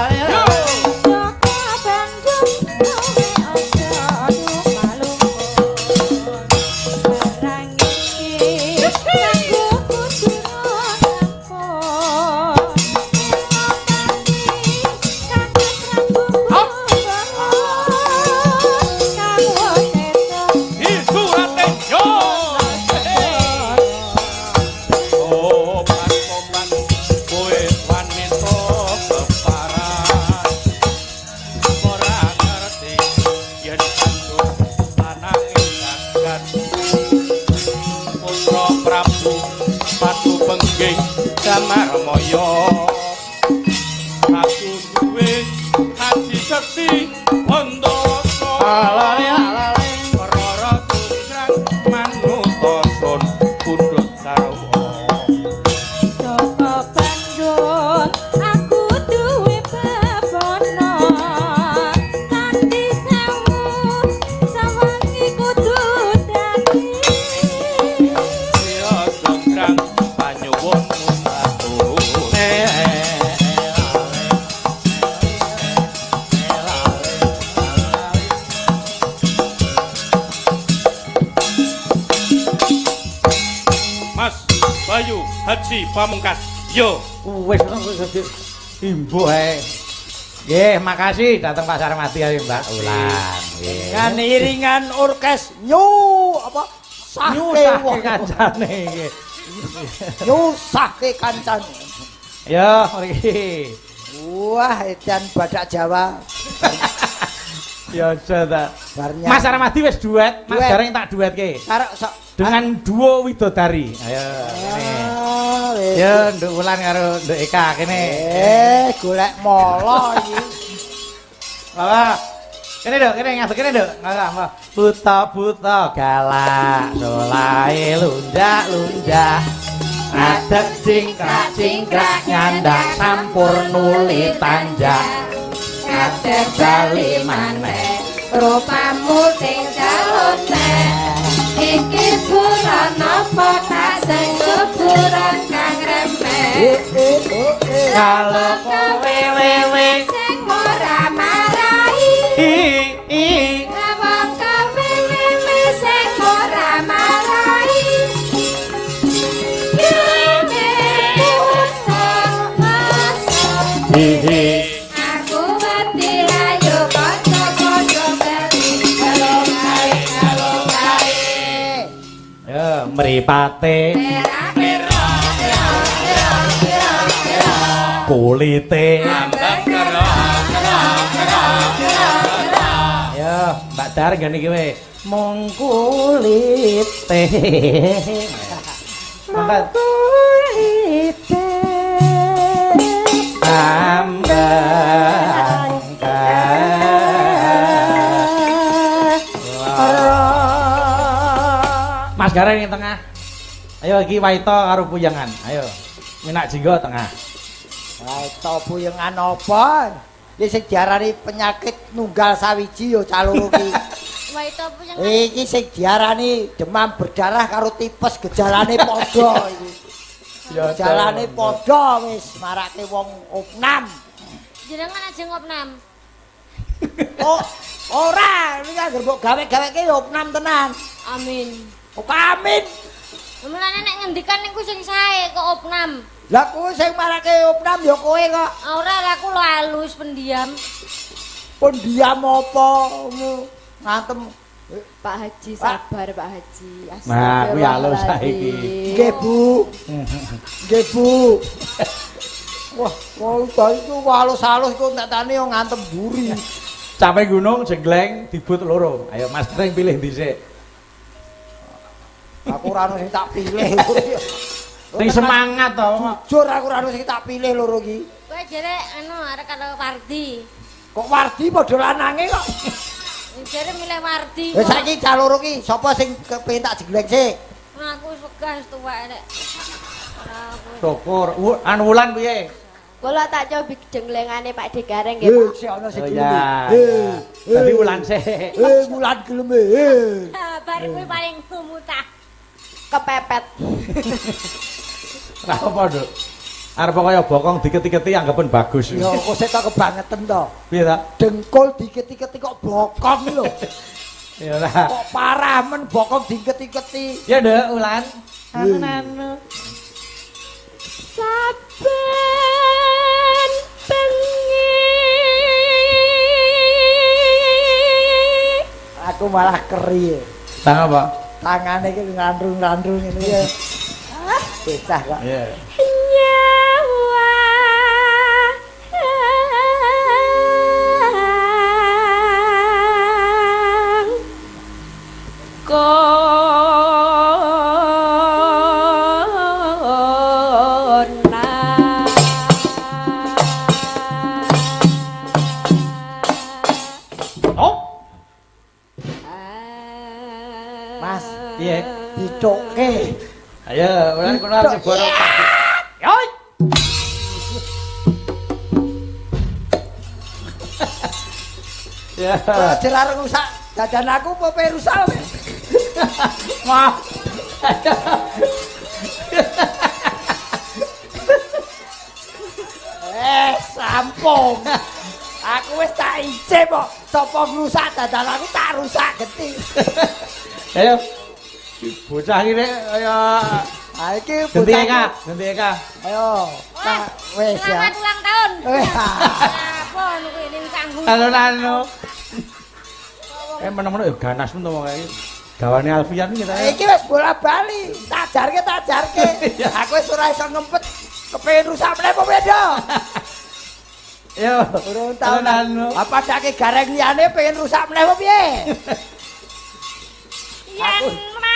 Damar moyo aku duwe hati sekti ondoso rara jonggrang manutosun pundhut sarwa Sapa bandung aku duwe bebono. Kanthi sewu sawangi kudu dadi. ya jonggrang panyuwun Mas Bayu Haji Pamungkas yo Wis imbu ae. Nggih, makasih datang Pasar Mati ae Mbak Ulan. Nggih. Dengan iringan orkes nyu apa Nyusahke kancane nggih. nyusahke kancane. Ya, mriki. Wah, edan badak Jawa. Ya aja ta. Barnya. Mas Armadi wis duet, Mas Duet. Gareng tak duetke. Karo sok Dengan duo widodari. Ayo, kene. Ya, Nduk Ulan karo Nduk Eka kene. golek molo iki. Apa? Kene Nduk, kene ngadeg kene Nduk. Nggak. Buta-buta galak, solae lunjak-lunjak. Adek cingkrak-cingkrak nyandak sampur nuli tanjak. Adek bali maneh. Rupamu sing jalone. Iki bulan apa tak sing kuburan kang remeh. Kalau kowe wewe Sing ora marahi. Ngawang kowe wewe sing ora marahi. Yene wasa aku mati ayo kanca-kanca bali. Halo kae. ya mripate kulite ya Mbak Dar ngene iki we mung kulite Mbak Kulite ambang Mas Gareng yang tengah. Ayo iki Waito karo Puyangan. Ayo. Minak Jinggo tengah. Waito puyengan apa? Iki sing diarani penyakit nunggal sawiji yo caloro iki. Waito punya Iki sing diarani demam berdarah karo tipes gejalane padha iki. Gejalane padha wis marake wong opnam. Jenengan aja ngopnam. Oh, ora, iki anggere mbok gawe-gaweke ya opnam tenan. Amin. Oh, amin. Mulane nek ngendikan niku sing sae kok opnam. Lah kuwi sing marake opnam ya kowe kok. Ora aku lo halus pendiam. Pendiam apa ngantem. Pak Haji sabar Pak Haji. Nah, kuwi halus saiki. Nggih, Bu. Nggih, Bu. Wah, itu halus-halus kok tak tani yo ngantem buri. Capek gunung jenggleng dibut loro. Ayo Mas Treng pilih dhisik. Aku ora ono sing tak pilih. Sing semangat to. Jujur aku ora ono sing tak pilih loro iki. Kowe jere arek karo Wardi. Kok Wardi padha lanange kok. Jere milih Wardi. Wis saiki cah loro ki sapa sing kepengin tak jenggleng sik? Aku wis wegah wis tuwek nek. Syukur. Anu Wulan piye? Kula tak coba jenglengane Pak Degareng nggih Pak. Sik ana sing Oh, gelem. iya. Dadi Wulan sik. Wulan gelem. Bar kuwi paling mutah. Kepepet. Lah apa, Nduk? Arep kaya bokong diketi-keti anggapan bagus. Ya kok sik tak kebangetan to. Piye ta? Dengkul diketi-keti kok bokong lho. Ya lah. Kok parah men bokong diketi-keti. Ya Nduk, Wulan. Anu. Saben bengi Aku malah keri. Tang apa? Tangane iki ngandrung-ngandrung ngene ya. Becah kok. Iya. nyawa Oh, Mas, piye? dicoke. Ayo, Wulan kono arep boro. Yoi. Ya. Aja arep rusak dadan aku apa pe rusak. Maaf. Sampung. Aku wis tak icip kok. Sapa ngrusak dadan aku tak rusak geti. Ayo. Bocah iki nek kaya Ha iki ganti Eka, ganti Eka. Ayo. Nah, wis ya. Selamat ulang tahun. Weh. Apa niku ini tanggung. Anu. Menemen yo ganas men to wong iki. Gawane Alfian iki ta. Iki wis bola-bali. Tak jarke. Aku wis ora iso ngempet. Kepengin rusak meneh apa beda? Yo. Urung tau Anu. apa dake gareng liyane pengen rusak meneh apa piye? Yen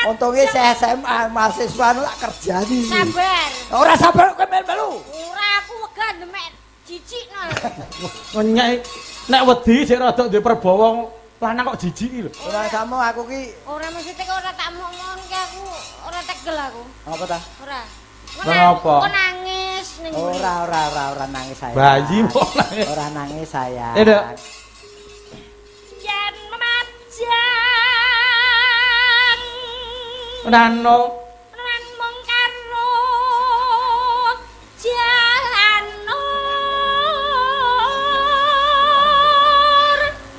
Untunge saya SMA mahasiswa nu tak kerjani. sabar. Ora sabar kowe melu. Ora aku wegah demek jijik no. Ngenyek nek wedi sik rada duwe perbawa lanang kok jijik iki lho. Ora samo aku ki Ora mesti kok ora tak ngomong ki aku ora tegel aku. apa ta? Ora. Kenapa? Kok nangis ning mburi. Ora nangis saya. Bayi kok nangis. Ora nangis saya. Eh, Dok. Yen memajang Nano. lan mung karo janur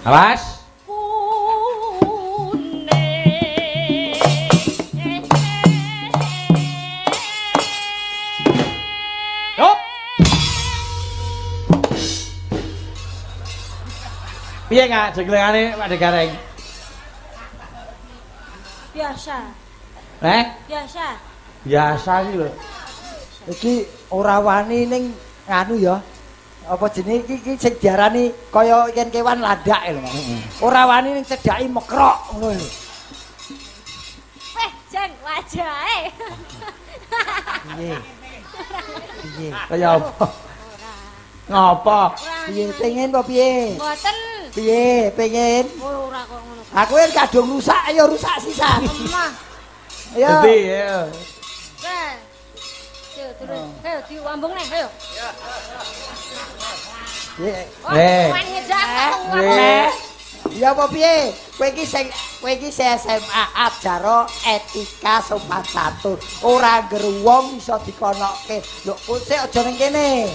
Awas. Yup. Piye Kak jenglengane Pak Degareng? biasa Biasa iki lho. Iki ora wani ning nganu ya. Apa jenenge iki sing diarani kaya yen kewan landak lho. Ora wani ning cedhaki mekrok ngono lho. weh jan wajahe Piye? Piye? Kaya apa? Ngapa? Piye pengen apa piye? mboten Piye pengen? ora kok ngono Aku kan kadung rusak ya rusak sisan. emah Ayo. Endi ya? Nah, yuk turun, ayo diambung nih, ayo. Piye? Main ngejak aku Ya apa piye? Kowe iki SMA ajar etika sopan santun. Ora ngger wong iso dikonokke. Lho, kok sik aja ning kene.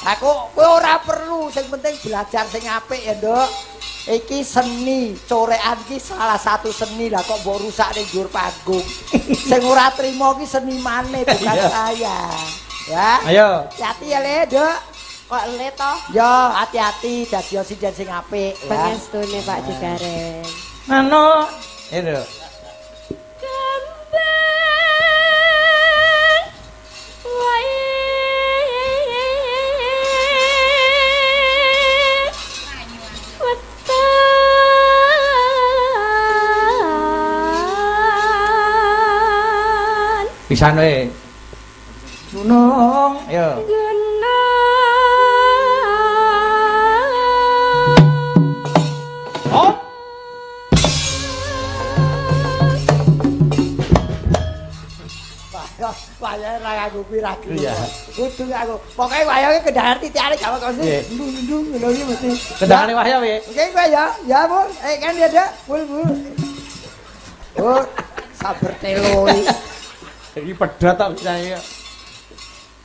Aku kowe ora perlu, sing penting belajar sing apik ya, Nduk. Iki seni, corekan iki salah satu seni lah kok mbok rusak ning dhuwur panggung. Sing ora trimo iki senimane bukan saya. Ya. Ayo. Hati-hati ya, Le, Nduk. Kok le toh? Yo, hati-hati dadi sing apik ya. Pangestune Pak Degareng. Anu, itu. Pisan we. Gunung, ayo. Oh. Wayahe ra aku kuwi ra gelem. Iya. Kudu aku. Pokoke wayahe kendhangan titikane gak kok sih. Iya. Ndung ngono iki mesti. Kendangane wahya we. Oke kowe ya. Ya, Bu. Kan dia ada. Bul. Oh, sabar telo iki. Iki pedhot tok bisa ya.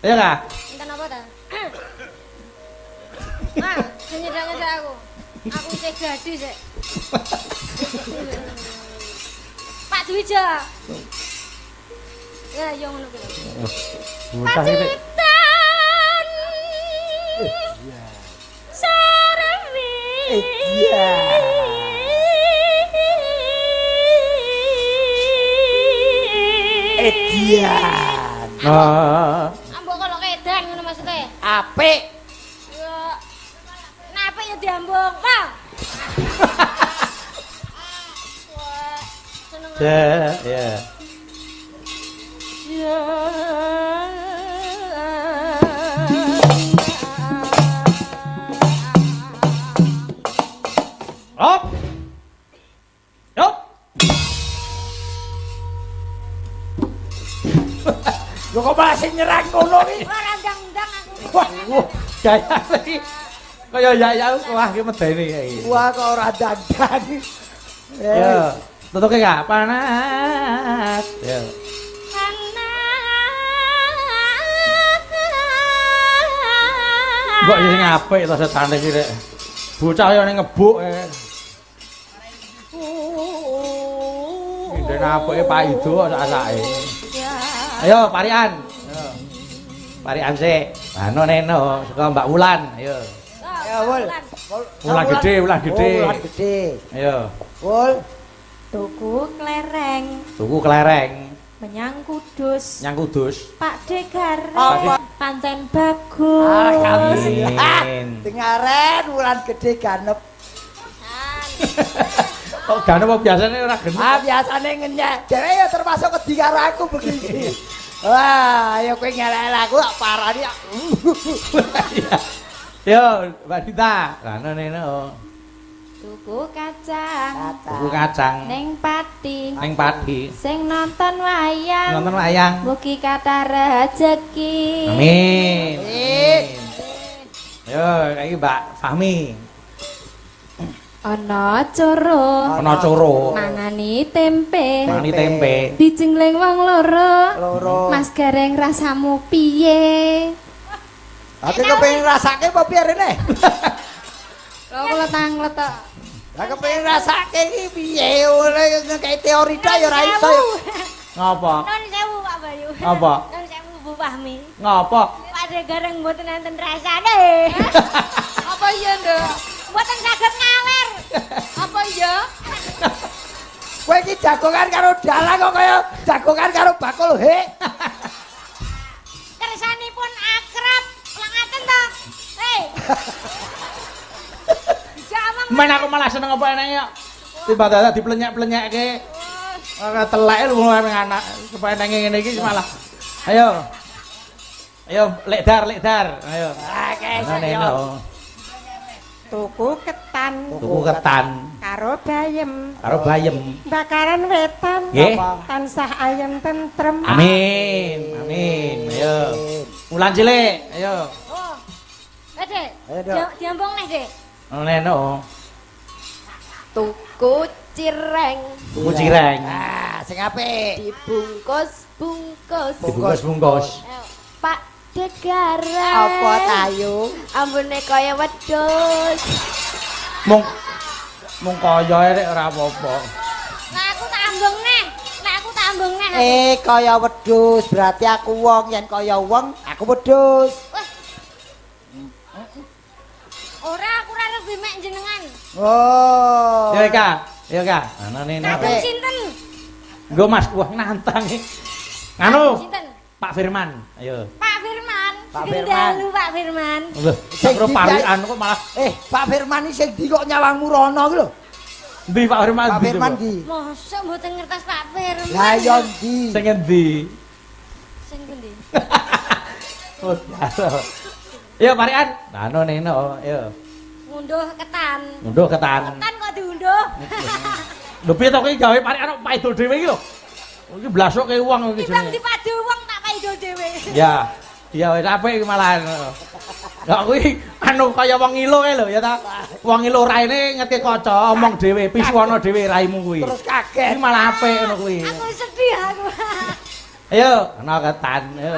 Ayo Kak. Enten apa ta? Ah, nyedak-nyedak aku. Aku isih gadi sik. Pak Dwija. Ya, yo ngono kuwi. Bocah iki. Pacitan. Sarwi. Iya. Edian. Ambok kalau kedan ngono maksudnya. Apik. Yo. Napa ya diambung, Pak? Wah, seneng. Ya. Ya. Op. Op. Lho kok masih nyerang ngono iki? Ora ndang-ndang aku. Wah, gaya lagi. Kaya ya wah iki medeni iki. Wah kok ora dandan. Ya, tutuke Kak, panas. Ya. Mbok sing apik to setane iki rek. Bocah yo ning ngebuk. Ndene apike Pak Ido sak-sake. Ayo parian. Ayo. Parian sik. Anu neno saka Mbak Wulan. Ayo. Ya, Wul. Wulan gede, wulan gede. Wulan gede. Ayo. Wul. Tuku klereng Tuku kelereng menyang Kudus. nyang Kudus. Pak Degareng Apa? pancen bagus. Alhamdulillah. Amin. Dengaren wulan gede ganep. Kok gane apa biasane ora genep. Ah biasane ngenyek. Dhewe ya termasuk wedi karo aku begini. Wah, ayo kowe ngelek aku tak parani. Yo, Mbak Dita. Anu neno. Tuku kacang Tuku kacang ning Pati. ning Padi. Sing nonton wayang Nonton wayang. mugi kathah rejeki. Amin. Amin. Yo, iki Mbak Fahmi. Ana coro Ana coro. mangani tempe Mangani tempe. dijengling wong loro. Loro. Mas Gareng rasamu piye? Aku kepengin rasake apa piye rene? Lho kula tang letok. Lah kepengin rasake iki piye oleh kayak teori ta ya ora iso. Ngapa? Nun sewu Pak Bayu. Apa? Nun sewu Bu Fahmi. Ngapa? Pak Degareng mboten enten rasane. Apa iya, Nduk? Mboten saged ngawer. Apa iya? Kowe iki jagongan karo dalang kok kaya jagongan karo bakul he. Kersanipun akrab. Langaten to. Hei. Jamang. Men aku malah seneng apa enake kok. Tiba-tiba diplenyek-plenyekke. Ora teleke lu ning anak kepenenge ngene iki malah. Ayo. Ayo lekdar. Ayo. Oke, Neno. Tuku ketan Tuku ketan karo bayem. karo bayem. Bakaran wetan. Nggih. Tansah ayem tentrem. Amin. Ayo. Wulan cilik, ayo. Oh. Dek. Ayo, Dok. Diambung nih, Dek. Neno. Tuku cireng Tuku cireng. Ah, sing apik. dibungkus-bungkus. Dibungkus-bungkus. Ayo, Pak Degaran. Apa tayu? Ambune kaya wedhus. Mung kaya rek ora apa-apa. Lah aku tak ambung neh. Lah aku tak ambung neh. Kaya wedhus, berarti aku wong, yen kaya wong, aku wedhus. Wah. Ora aku ora lebih mek jenengan. Oh. Ya Kak. Anane Kagem sinten? Nggo Mas, wah nantang iki. Nganu, Sinten? Pak Firman. Ayo. Pak Firman. Pak Sing Firman. dalu Pak Firman. Lho, karo parikan kok malah Pak Firman iki sing ndi kok nyawangmu rono iki lho. ndi Pak Firman Pak ndi, Firman coba? ndi? Mosok mboten ngertos Pak Firman. Lah yo ndi? Sing endi? Sing pundi? Oh, biasa. Yo parikan. Anu neno, yo. Ngunduh ketan. Munduh ketan. Ketan kok diunduh. Lho piye to iki gawe parikan Pak Idul dhewe iki lho. Iki blasoke wong iki Timbang jenenge. dipadu wong tak paido dhewe. Ya. Ya wis apik iki malahan. Lah kuwi anu kaya wong ilo kae lho ya ta. Wong ilo raine ngerti kaca omong dhewe, pisuwana dhewe raimu kuwi. Terus kaget. Iki malah apik ngono kuwi. Aku sedih aku. Ayo, ana ketan, ayo.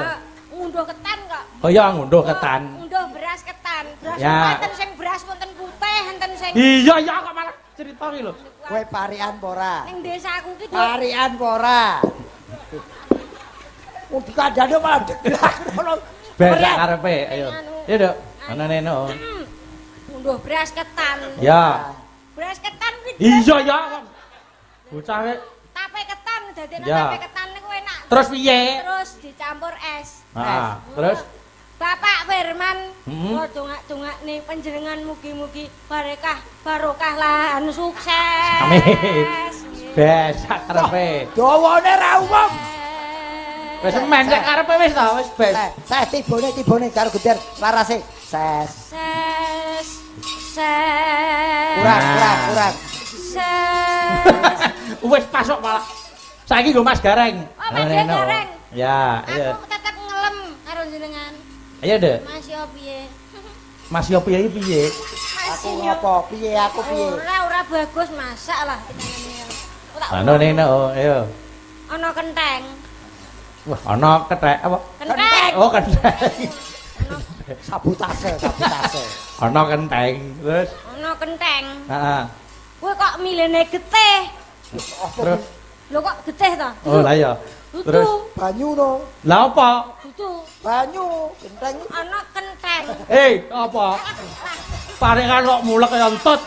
Ngunduh ketan kok. Oh ya ngunduh ketan. Ngunduh beras ketan. Beras Ya. wonten sing beras wonten putih, wonten sing Iya ya kok malah cerita iki lho. Kowe parian apa ora? ning desaku ki Parian apa ora? Untuk kandhane malah degrak ngono. Beda karepe, ayo. Ya, Dok. Ana neno. ngunduh beras ketan. Ya. Beras ketan ki Iya ya kok. Bocah e. tape ketan dadekno Ya. tape ketan niku enak. Terus piye? Terus dicampur es. Ah, terus Bapak Firman, Hmm. dongak-dongak nih panjenengan mugi-mugi barokah lan sukses. Amin. Besak karepe. Dawane ra umum. Wis mendek karepe wis ta, wis bes. Saya tibone karo geder larase. Ses. Ses. Kurang. Ses. Wis pasok malah. Saiki nggo Mas Gareng. Oh, Mas Gareng. Ya, iya. Aku tetep ngelem karo jenengan. Ayo, Dek. Mas yo piye? Mas yo piye piye? Mas Aku yo. apa? Piye aku piye? Ora bagus masak lah ditangani. Anu neno, ayo. Ana kenteng. Wah, ana kethek apa? Kenteng. Oh, kenteng. Sabotase. Ana kenteng. Terus, Ana kenteng. heeh. Kowe kok milene getih? Terus, Lho kok getih to? oh lah ya. Terus, Banyu no. lah apa? Dudu. Banyu, genteng. Ana kenteng. Apa? Paringan kok mulek kaya entut.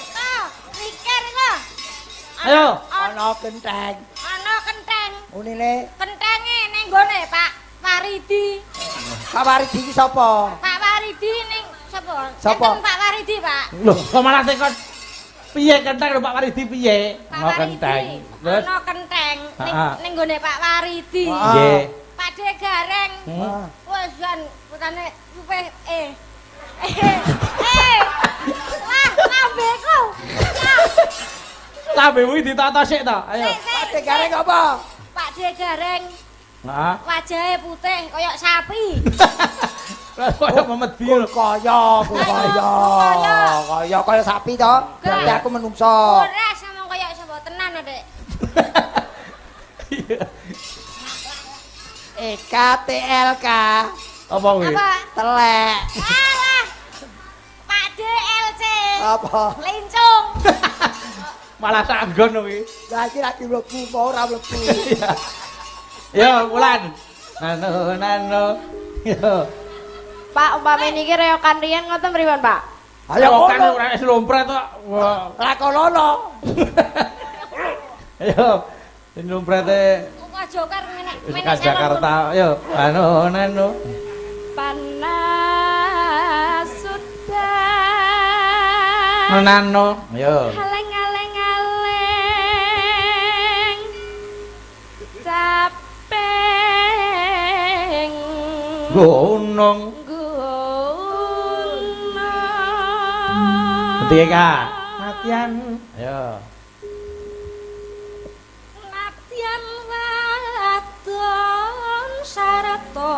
Toh, mikir lho. Ayo. Ana genteng. Ana kenteng. Unine Kentenge ning gone Pak Waridi. Pak Waridi iki sapa? Pak Waridi ning sapa? Sapa? Enten Pak Waridi, Pak. Loh, kok malah tekon piye kenteng lho Pak Waridi piye? Pak Ana Waridi. kenteng. Terus, Ana kenteng Ah. ning gone Pak Waridi. Ah. nggih. Pak De Gareng. Hmm. Wes jan putane supeh Wah, lambeku. Lambemu iki ditata sik ta. Ayo. Pak Gareng apa? Pak De Gareng Heeh. wajahe putih kaya sapi. Terus koyo memedi lho. Kaya sapi to. Berarti aku menungso. Ora sama kaya sapa tenan, Dek. EKTLK Apa kuwi? Apa? telek. Alah. Pak DLC. Apa? Lincung. Malah sanggon kuwi. Lah iki lagi mlebu mau ora mlebu. Yo, Wulan. Nano. Yo. Pak, umpame niki reyokan riyen ngoten pripun, Pak? Ayo kan kono. ora wis lompret kok. Wah. Lah kono. Ayo. Sing lomprete Kok jokar menek wis ka Jakarta. Yo, nano. Panas sudah. Nano. Yo. Aleng-aleng-aleng. Capeng. Gunung. Ngerti Kak? Latihan. Ayo. Latihan wadon sarata.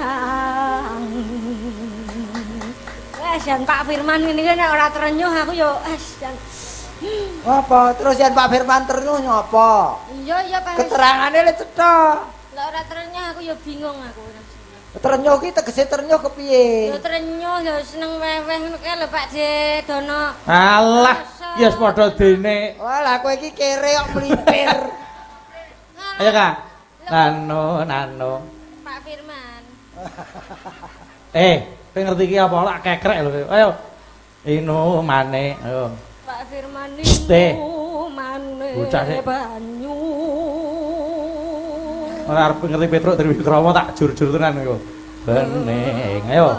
Lanang. Wes jan Pak Firman ngene iki nek ora trenyuh aku yo jan Apa? Terus yen Pak Firman ternyuh nyapa? Iya Pak. Keterangane le cetha. Lah ora trenyuh aku ya bingung aku. Ternyuh ki tegese ternyuh kepiye? Ya trenyuh ya seneng weweh ngono kae lho Pak Dono. Alah, ya wis padha dene. Walah kowe iki kere kok mlipir. Ayo Kak. Nano. Pak Firman. Kowe ngerti iki apa lak kekrek lho. Ayo. Inu maneh, ayo. Pak Firman inu maneh banyu. Ora arep ngerti Petruk Triwikrama tak jur-jur tenan iku. Bening, ayo.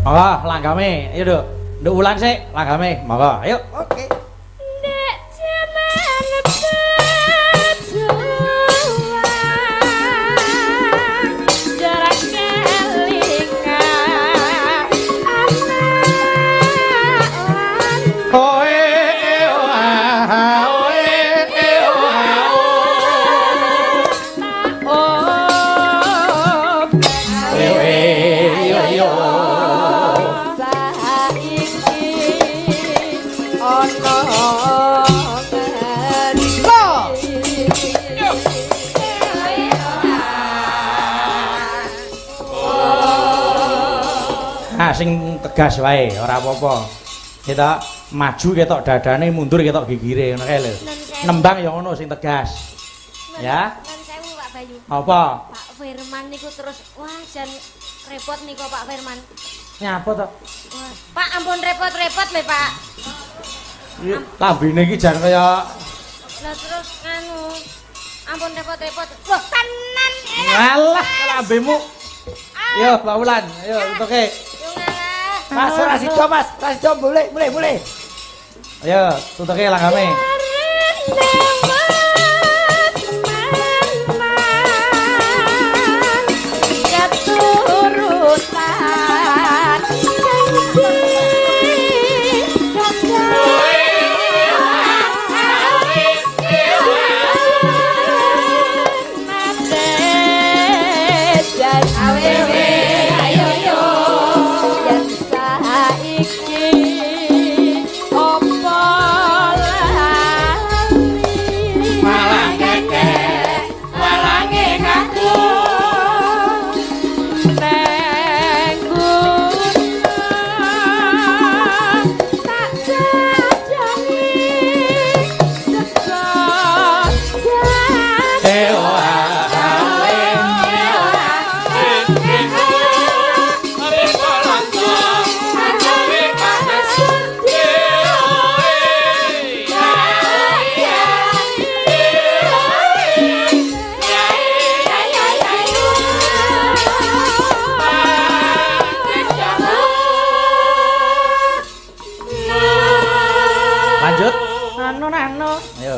Monggo langgame, ayo Nduk. Nduk ulang sik, langgame. Monggo, ayo. Oke. Nek jaman jarak kelingan sing tegas wae, ora apa-apa. Kita maju ketok dadane, mundur ketok gigire ngono kae lho. Nembang ya ngono sing tegas. Ya. Nun sewu Pak Bayu. Apa? Pak Firman niku terus wah jan repot niku Pak Firman. Nyapa to? Wah, Pak ampun repot-repot lho Pak. Lambene iki jan kaya Lah terus anu ampun repot-repot. Wah, tenan. alah lambemu. Yo, Mbak Wulan, ayo utuke. Mas ora sida Mas, ora sida mulai. Ayo, tutuke langgame. Lanjut. Nano. Ayo.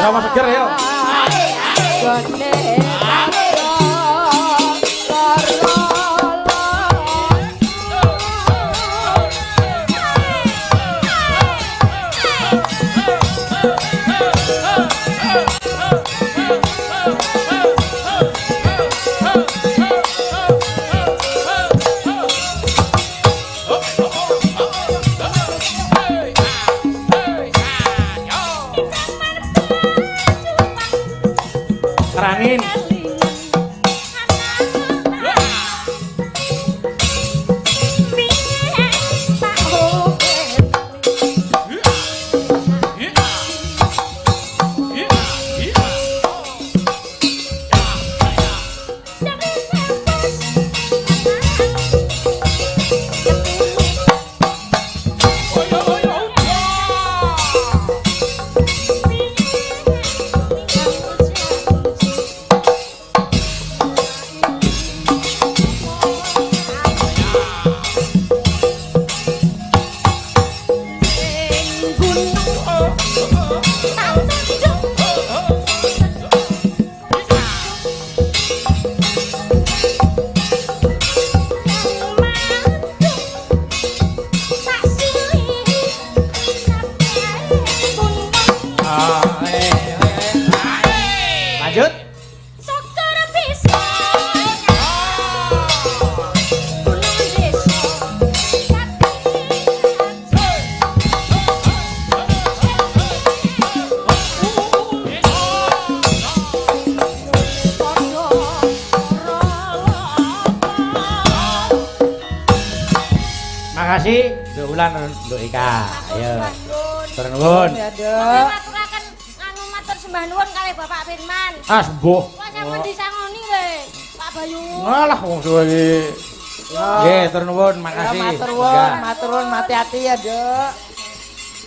Rama seger ya. makasih Nduk Wulan Nduk Ika. Ayo. Matur nuwun. Ya, Dek. Maturaken anu matur sembah nuwun kalih Bapak Firman. Ah sembuh. Kok sampun disangoni le, Pak Bayu. Alah wong suwe iki. Nggih, matur nuwun, Ya, makasih. matur nuwun, hati-hati ya, Dek.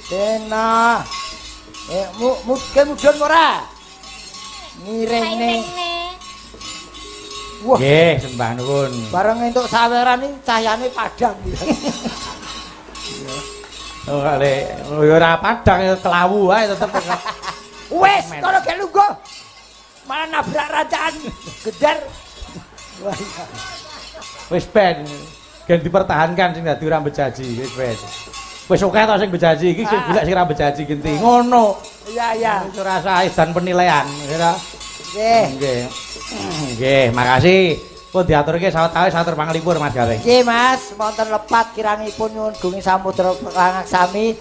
Dena. Mungkin mudun ora? Ngirene. Wah, Nggih, sembah nuwun. bareng entuk saweran iki cahyane padang. Oh, kali ora padang ya kelawu ae tetep. Wes, kalau gak lungguh. Malah nabrak racaan gedar. Wah, iya. Wis ben gen dipertahankan sing dadi ora bejaji, wis ben. Wis akeh to sing bejaji iki sing golek sing ora bejaji genti. Ngono. Iya, iya. Wis ora usah edan penilaian, kira. Nggih. Nggih. Nggih, makasih. Pun diaturke sawetawis satur panglipur Mas Gareng. Nggih, Mas, wonten lepat kirangipun nyuwun gunging samudra pangaksami.